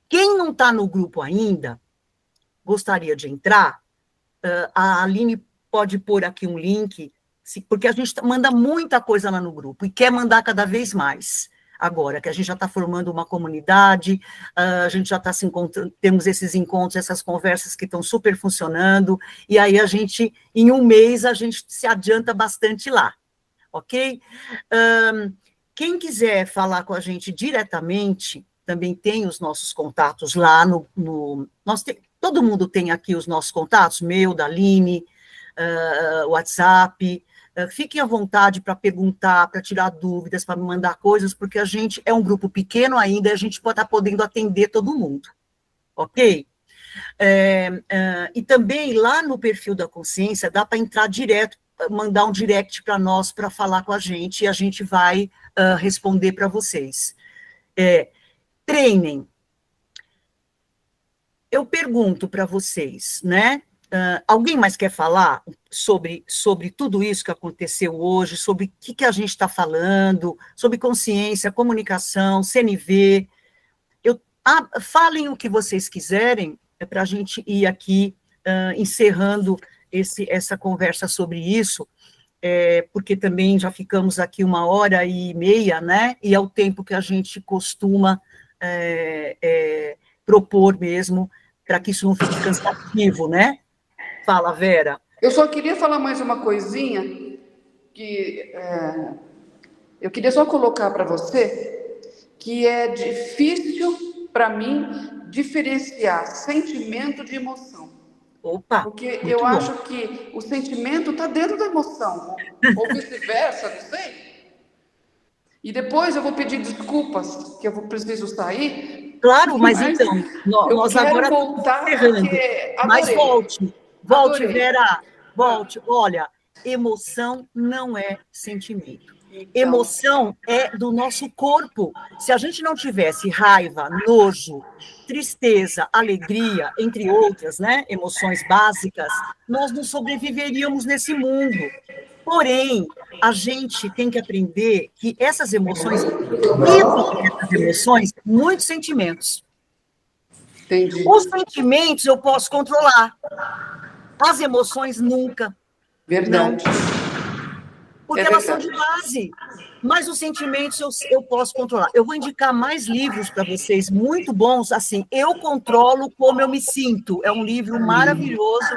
Quem não está no grupo ainda, gostaria de entrar, a Aline pode pôr aqui um link, porque a gente manda muita coisa lá no grupo e quer mandar cada vez mais. Agora, que a gente já está formando uma comunidade, a gente já está se encontrando, temos esses encontros, essas conversas que estão super funcionando, e aí a gente, em um mês, a gente se adianta bastante lá, ok? Quem quiser falar com a gente diretamente, também tem os nossos contatos lá todo mundo tem aqui os nossos contatos, meu, da Aline, WhatsApp. Fiquem à vontade para perguntar, para tirar dúvidas, para me mandar coisas, porque a gente é um grupo pequeno ainda e a gente pode estar podendo atender todo mundo, ok? E também lá no perfil da consciência dá para entrar direto, mandar um direct para nós, para falar com a gente, e a gente vai responder para vocês. Treinem. Eu pergunto para vocês, né? Alguém mais quer falar sobre tudo isso que aconteceu hoje, sobre o que a gente está falando, sobre consciência, comunicação, CNV? Falem o que vocês quiserem, para a gente ir aqui encerrando essa conversa sobre isso, porque também já ficamos aqui 1h30, né? E é o tempo que a gente costuma propor mesmo, para que isso não fique cansativo, né? Fala, Vera. Eu só queria falar mais uma coisinha, que eu queria só colocar para você, que é difícil para mim diferenciar sentimento de emoção. Opa! Porque eu acho que o sentimento está dentro da emoção, ou vice-versa, não sei. E depois eu vou pedir desculpas, que eu preciso sair. Claro, mas então, nós agora voltar, estamos errando. Mas volte, Adorei. Vera, volte. Olha, emoção não é sentimento. Então, emoção é do nosso corpo. Se a gente não tivesse raiva, nojo, tristeza, alegria, entre outras, né, emoções básicas, nós não sobreviveríamos nesse mundo. Porém, a gente tem que aprender que essas emoções, muitos sentimentos. Entendi. Os sentimentos eu posso controlar. As emoções nunca. Verdade. Não. Porque elas são de base. Mas os sentimentos eu posso controlar. Eu vou indicar mais livros para vocês, muito bons, assim, Eu Controlo Como Eu Me Sinto. É um livro maravilhoso,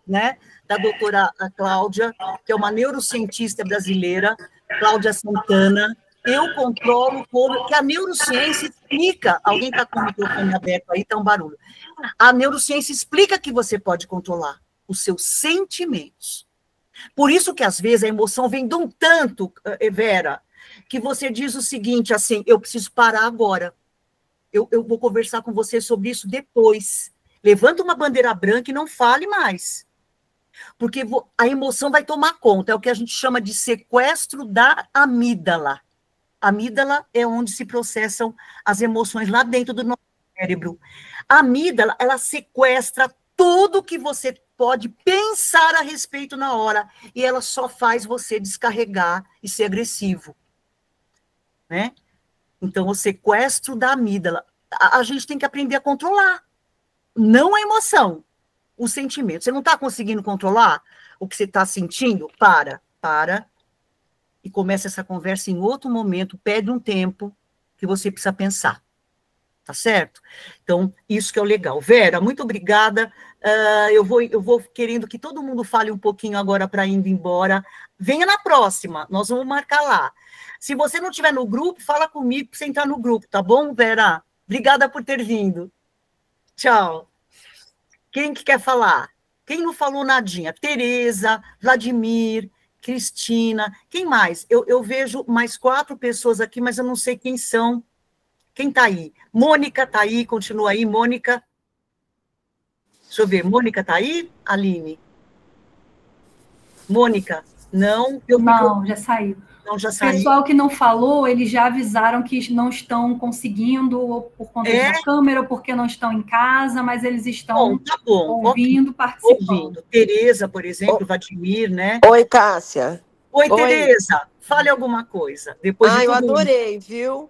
né, da doutora Cláudia, que é uma neurocientista brasileira, Cláudia Santana. Eu controlo como... que a neurociência explica... Alguém está com o microfone aberto aí, está um barulho. A neurociência explica que você pode controlar os seus sentimentos. Por isso que, às vezes, a emoção vem de um tanto, Vera, que você diz o seguinte, assim, eu preciso parar agora. Eu vou conversar com você sobre isso depois. Levanta uma bandeira branca e não fale mais. porque a emoção vai tomar conta, é o que a gente chama de sequestro da amígdala. A amígdala é onde se processam as emoções lá dentro do nosso cérebro. A amígdala, ela sequestra tudo que você pode pensar a respeito na hora, e ela só faz você descarregar e ser agressivo, né? Então, o sequestro da amígdala, a gente tem que aprender a controlar, não a emoção, o sentimento. Você não está conseguindo controlar o que você está sentindo? Para, e começa essa conversa em outro momento, pede um tempo que você precisa pensar. Tá certo? Então, isso que é o legal. Vera, muito obrigada. Eu vou querendo que todo mundo fale um pouquinho agora para indo embora. Venha na próxima, nós vamos marcar lá. Se você não estiver no grupo, fala comigo para você entrar no grupo, tá bom, Vera? Obrigada por ter vindo. Tchau. Quem que quer falar? Quem não falou nadinha? Tereza, Vladimir, Cristina, quem mais? Eu vejo mais 4 pessoas aqui, mas eu não sei quem são. Quem está aí? Mônica está aí, continua aí, Mônica. Deixa eu ver, Mônica está aí? Aline? Mônica? Não? Não, já saiu. Não, já o saiu. Pessoal que não falou, eles já avisaram que não estão conseguindo, ou por conta da câmera, ou porque não estão em casa, mas eles estão ouvindo, participando. Ouvindo. Tereza, por exemplo, Vladimir, né? Oi, Cássia. Oi, Tereza. Fale alguma coisa. Depois de eu adorei, viu?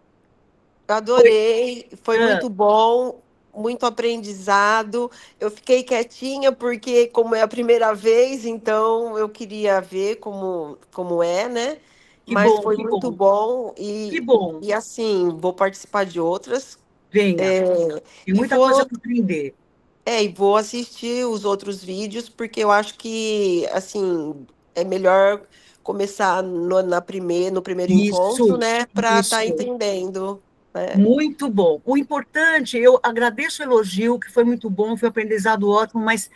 Adorei, foi muito bom, muito aprendizado. Eu fiquei quietinha porque, como é a primeira vez, então eu queria ver como é, né? Mas foi muito bom. Que bom. E assim, vou participar de outras. Venha. Tem muita coisa para aprender. E vou assistir os outros vídeos, porque eu acho que, assim, é melhor começar no primeiro encontro, né? Para estar entendendo. Muito bom. O importante, eu agradeço o elogio, que foi muito bom, foi um aprendizado ótimo, mas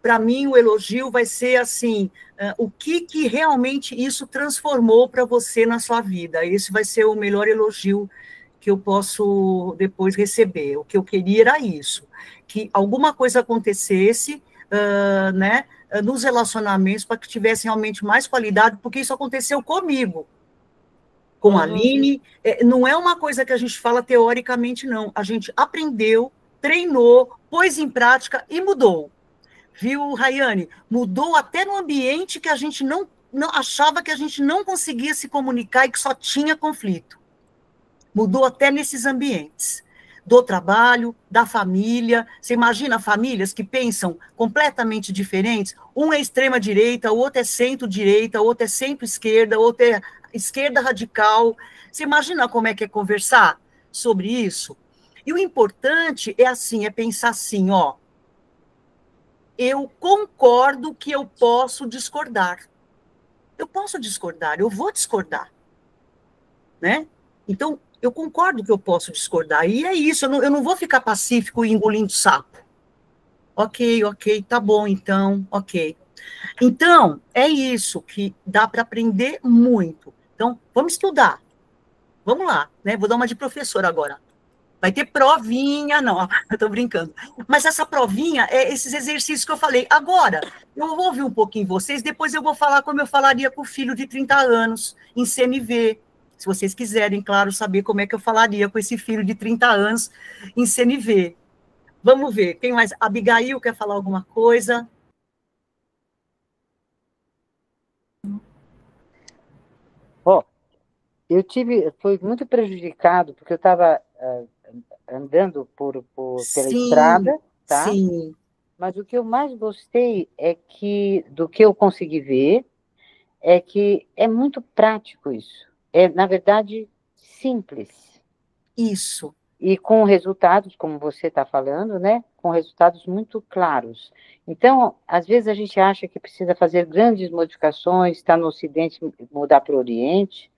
para mim o elogio vai ser assim, o que realmente isso transformou para você na sua vida. Esse vai ser o melhor elogio que eu posso depois receber. O que eu queria era isso, que alguma coisa acontecesse, né, nos relacionamentos, para que tivesse realmente mais qualidade, porque isso aconteceu comigo. Com a Aline, não é uma coisa que a gente fala teoricamente, não. A gente aprendeu, treinou, pôs em prática e mudou. Viu, Rayane? Mudou até no ambiente que a gente não achava que a gente não conseguia se comunicar e que só tinha conflito. Mudou até nesses ambientes. Do trabalho, da família. Você imagina famílias que pensam completamente diferentes? Um é extrema-direita, o outro é centro-direita, o outro é centro-esquerda, o outro é esquerda radical. Você imagina como é que é conversar sobre isso? E o importante é assim, é pensar assim, ó, eu concordo que eu posso discordar. Eu posso discordar, eu vou discordar, né? Então, eu concordo que eu posso discordar, e é isso, eu não vou ficar pacífico e engolindo sapo. Ok, tá bom, então, ok. Então, é isso que dá para aprender muito. Então, vamos estudar. Vamos lá, né? Vou dar uma de professora agora. Vai ter provinha, não, eu estou brincando. Mas essa provinha é esses exercícios que eu falei. Agora, eu vou ouvir um pouquinho vocês, depois eu vou falar como eu falaria com o filho de 30 anos, em CNV. Se vocês quiserem, claro, saber como é que eu falaria com esse filho de 30 anos em CNV. Vamos ver, quem mais? Abigail quer falar alguma coisa? Fui muito prejudicado, porque eu estava andando pela estrada, tá? Sim. Mas o que eu mais gostei do que eu consegui ver, é que é muito prático isso. É, na verdade, simples. Isso. E com resultados, como você está falando, né? Com resultados muito claros. Então, às vezes a gente acha que precisa fazer grandes modificações, estar no Ocidente, mudar para o Oriente,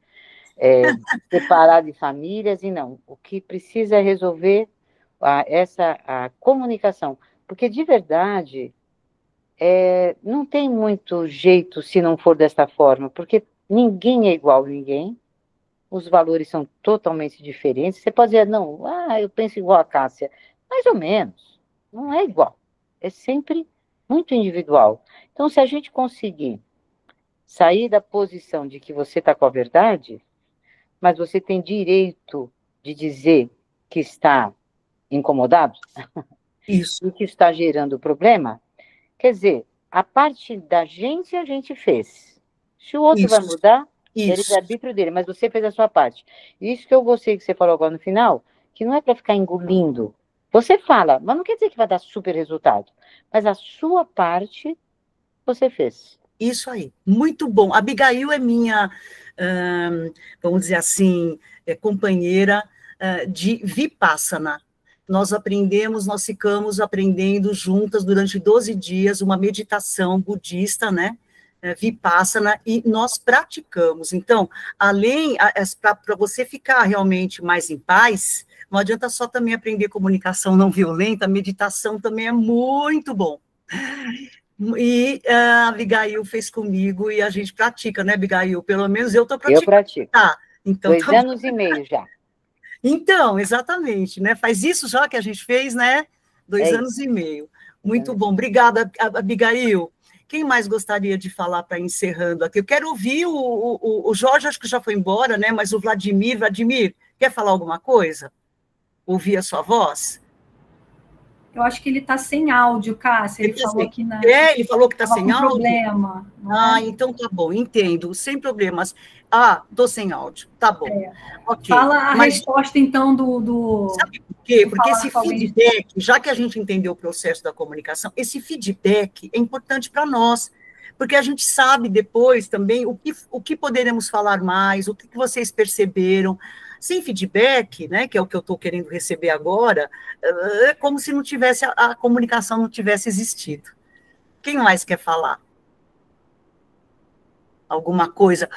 separar de famílias, e não. O que precisa é resolver a comunicação. Porque, de verdade, não tem muito jeito se não for dessa forma, porque ninguém é igual a ninguém, os valores são totalmente diferentes. Você pode dizer, não, eu penso igual a Cássia. Mais ou menos, não é igual. É sempre muito individual. Então, se a gente conseguir sair da posição de que você está com a verdade, mas você tem direito de dizer que está incomodado, Isso. e que está gerando problema, quer dizer, a parte da gente a gente fez. Se o outro vai mudar, ele é arbítrio dele, mas você fez a sua parte. Isso que eu gostei que você falou agora no final, que não é para ficar engolindo. Você fala, mas não quer dizer que vai dar super resultado. Mas a sua parte, você fez. Isso aí, muito bom. A Abigail é minha, vamos dizer assim, companheira de Vipassana. Nós ficamos aprendendo juntas durante 12 dias uma meditação budista, né? Vipassana, e nós praticamos. Então, além, para você ficar realmente mais em paz, não adianta só também aprender comunicação não violenta, a meditação também é muito bom. E a Abigail fez comigo e a gente pratica, né, Abigail? Pelo menos eu estou praticando. Eu pratico. Tá, então, 2 anos e meio já. Então, exatamente, né? Faz isso já que a gente fez, né? 2 anos e meio. Muito bom. Obrigada, Abigail. Quem mais gostaria de falar para encerrando aqui? Eu quero ouvir o Jorge, acho que já foi embora, né? Mas o Vladimir. Vladimir, quer falar alguma coisa? Ouvir a sua voz? Eu acho que ele está sem áudio, Cássia. Ele falou que não. Ele falou que está sem áudio? Problema. Então tá bom, entendo, sem problemas. Estou sem áudio, tá bom. Okay. Fala a resposta, então, Sabe por quê? Porque esse feedback, já que a gente entendeu o processo da comunicação, esse feedback é importante para nós, porque a gente sabe depois também o que poderemos falar mais, o que vocês perceberam. Sem feedback, né, que é o que eu estou querendo receber agora, é como se não tivesse a comunicação não tivesse existido. Quem mais quer falar? Alguma coisa?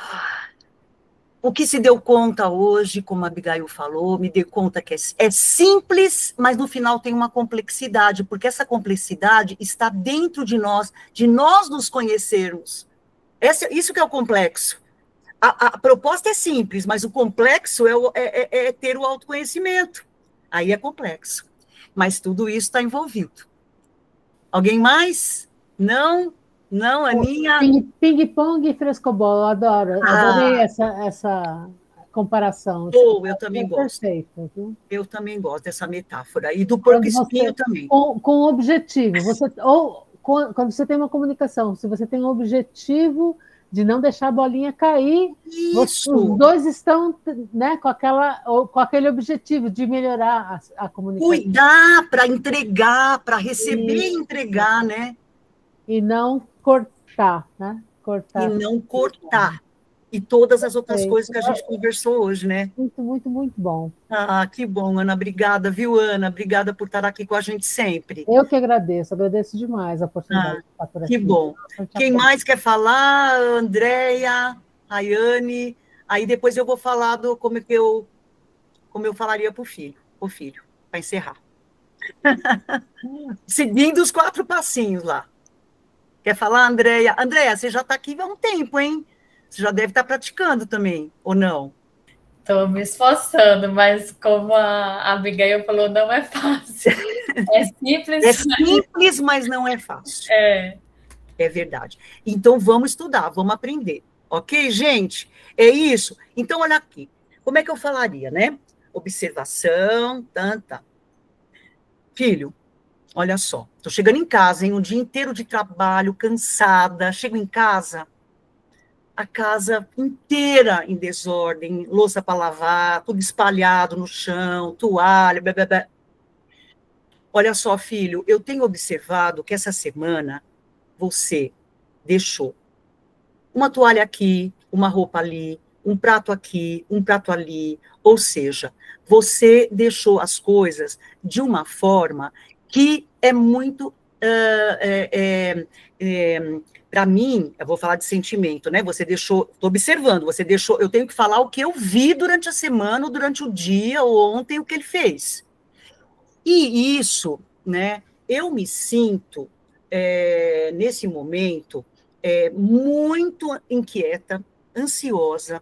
O que se deu conta hoje, como a Abigail falou, me dei conta que é simples, mas no final tem uma complexidade, porque essa complexidade está dentro de nós nos conhecermos. Isso que é o complexo. A proposta é simples, mas o complexo é ter o autoconhecimento. Aí é complexo. Mas tudo isso está envolvido. Alguém mais? Não? Não, Aninha? Ping-pong e frescobol, eu adoro. Adorei essa comparação. Eu também gosto. Perfeito. Viu? Eu também gosto dessa metáfora. E do porco-espinho também. Com objetivo. Quando você tem uma comunicação, se você tem um objetivo de não deixar a bolinha cair, os dois estão, né, com aquele objetivo de melhorar a comunicação. Cuidar para entregar, para receber e entregar, né? E não cortar, né? E não cortar. E todas as outras coisas que a gente conversou hoje, né? Muito, muito, muito bom. Que bom, Ana. Obrigada, viu, Ana? Obrigada por estar aqui com a gente sempre. Eu que agradeço demais a oportunidade de estar por aqui. Que bom. Quem mais quer falar? Andréia, Rayane. Aí depois eu vou falar como eu falaria para o filho, para encerrar. Seguindo os 4 passinhos lá. Quer falar, Andréia? Andréia, você já está aqui há um tempo, hein? Você já deve estar praticando também, ou não? Estou me esforçando, mas como a Abigail falou, não é fácil. É simples. É simples, mas não é fácil. É verdade. Então, vamos estudar, vamos aprender. Ok, gente? É isso. Então, olha aqui. Como é que eu falaria, né? Observação, tanta. Filho, olha só. Estou chegando em casa, um dia inteiro de trabalho, cansada. Chego em casa, a casa inteira em desordem, louça para lavar, tudo espalhado no chão, toalha, blá, blá, blá. Olha só, filho, eu tenho observado que essa semana você deixou uma toalha aqui, uma roupa ali, um prato aqui, um prato ali, ou seja, você deixou as coisas de uma forma que é muito... para mim, eu vou falar de sentimento, né? Você deixou, estou observando, você deixou, eu tenho que falar o que eu vi durante a semana, ou durante o dia, ou ontem, o que ele fez. E isso, né? Eu me sinto, nesse momento, muito inquieta, ansiosa,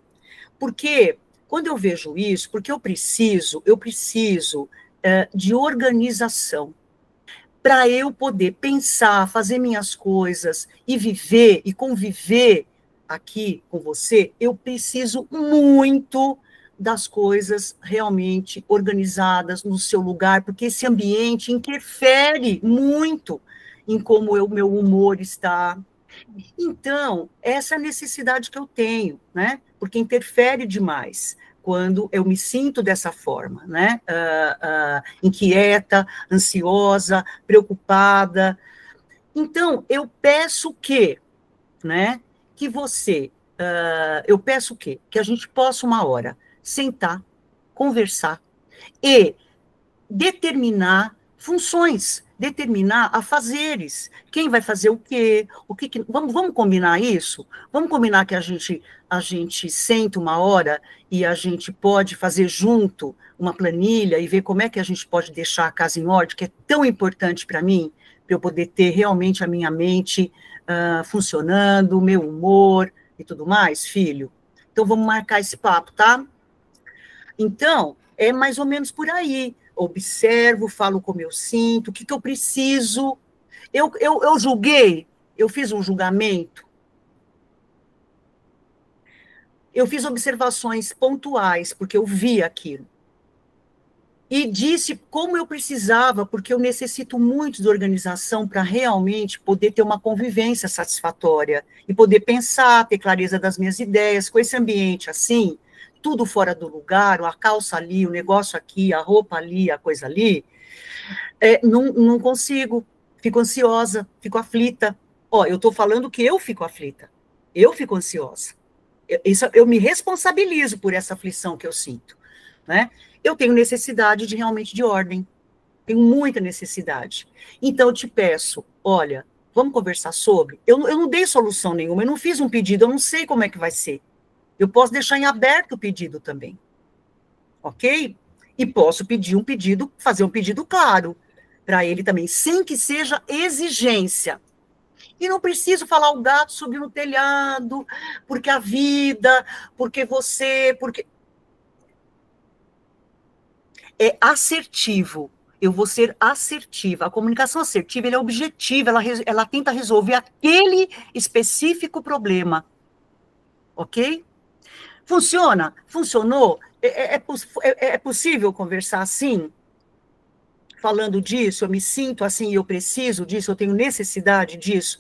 porque quando eu vejo isso, porque eu preciso de organização. para eu poder pensar, fazer minhas coisas e viver e conviver aqui com você, eu preciso muito das coisas realmente organizadas no seu lugar, porque esse ambiente interfere muito em como o meu humor está. Então, essa é a necessidade que eu tenho, né? Porque interfere demais quando eu me sinto dessa forma, né? Inquieta, ansiosa, preocupada. Então, eu peço que, né? Que você, eu peço que a gente possa uma hora sentar, conversar e determinar funções, determinar afazeres, quem vai fazer o quê, vamos combinar isso? Vamos combinar que a gente senta uma hora e a gente pode fazer junto uma planilha e ver como é que a gente pode deixar a casa em ordem, que é tão importante para mim, para eu poder ter realmente a minha mente funcionando, o meu humor e tudo mais, filho? Então, vamos marcar esse papo, tá? Então, é mais ou menos por aí. Observo, falo como eu sinto, o que eu preciso. Eu julguei, eu fiz um julgamento. Eu fiz observações pontuais, porque eu vi aquilo. E disse como eu precisava, porque eu necessito muito de organização para realmente poder ter uma convivência satisfatória e poder pensar, ter clareza das minhas ideias, com esse ambiente assim, tudo fora do lugar, a calça ali, o negócio aqui, a roupa ali, a coisa ali, não consigo, fico ansiosa, fico aflita. Eu estou falando que eu fico aflita, eu fico ansiosa. Eu me responsabilizo por essa aflição que eu sinto, né? Eu tenho necessidade realmente de ordem, tenho muita necessidade. Então, eu te peço, olha, vamos conversar sobre? Eu não dei solução nenhuma, eu não fiz um pedido, eu não sei como é que vai ser. Eu posso deixar em aberto o pedido também, ok? E posso fazer um pedido claro para ele também, sem que seja exigência. E não preciso falar o gato subiu no telhado, porque a vida, porque você, porque... É assertivo, eu vou ser assertiva. A comunicação assertiva, ela é objetiva, ela tenta resolver aquele específico problema, ok? Funciona? Funcionou? É possível conversar assim? Falando disso, eu me sinto assim, eu preciso disso, eu tenho necessidade disso.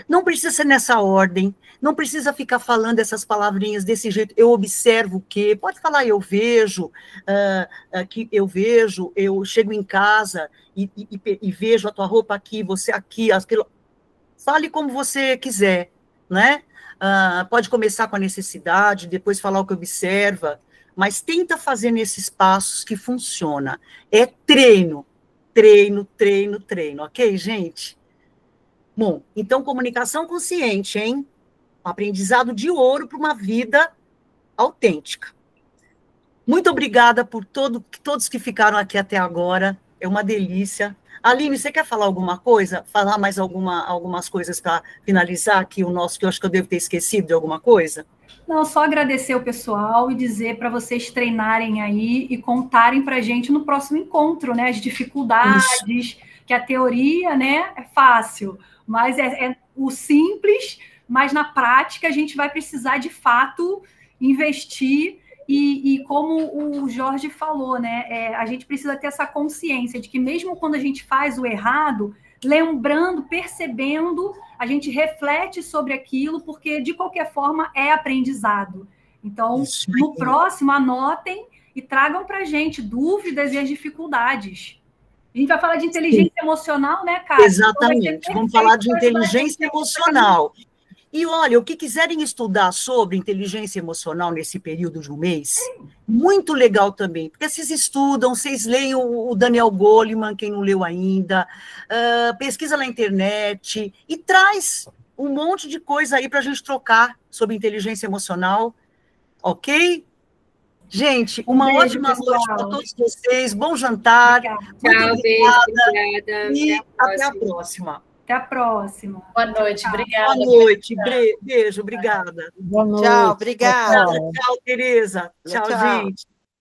Não precisa ser nessa ordem, não precisa ficar falando essas palavrinhas desse jeito. Eu observo o quê? Pode falar, eu vejo, eu chego em casa e vejo a tua roupa aqui, você aqui, aquilo. Fale como você quiser, né? Pode começar com a necessidade, depois falar o que observa, mas tenta fazer nesses passos que funciona. É treino, ok, gente? Bom, então, comunicação consciente, hein? Um aprendizado de ouro para uma vida autêntica. Muito obrigada por todos que ficaram aqui até agora, é uma delícia. Aline, você quer falar alguma coisa? Falar mais algumas coisas para finalizar aqui o nosso, que eu acho que eu devo ter esquecido de alguma coisa? Não, só agradecer o pessoal e dizer para vocês treinarem aí e contarem para a gente no próximo encontro, né? As dificuldades, isso. Que a teoria, né, é fácil, mas é o simples, mas na prática a gente vai precisar, de fato, investir e como o Jorge falou, né, a gente precisa ter essa consciência de que mesmo quando a gente faz o errado, lembrando, percebendo, a gente reflete sobre aquilo, porque, de qualquer forma, é aprendizado. Então, no próximo, anotem e tragam para a gente dúvidas e as dificuldades. A gente vai falar de inteligência emocional, né, Cássio? Exatamente, então vamos falar de inteligência emocional. E, olha, o que quiserem estudar sobre inteligência emocional nesse período de um mês, muito legal também, porque vocês estudam, vocês leem o Daniel Goleman, quem não leu ainda, pesquisa na internet, e traz um monte de coisa aí para a gente trocar sobre inteligência emocional, ok? Gente, uma ótima noite para todos vocês, bom jantar. Tchau, beijo, obrigada. E até a próxima. Até a próxima. Boa noite, obrigada. Boa noite, beijo, obrigada. Boa noite. Tchau, obrigada. Tchau, Tereza. Tchau, gente.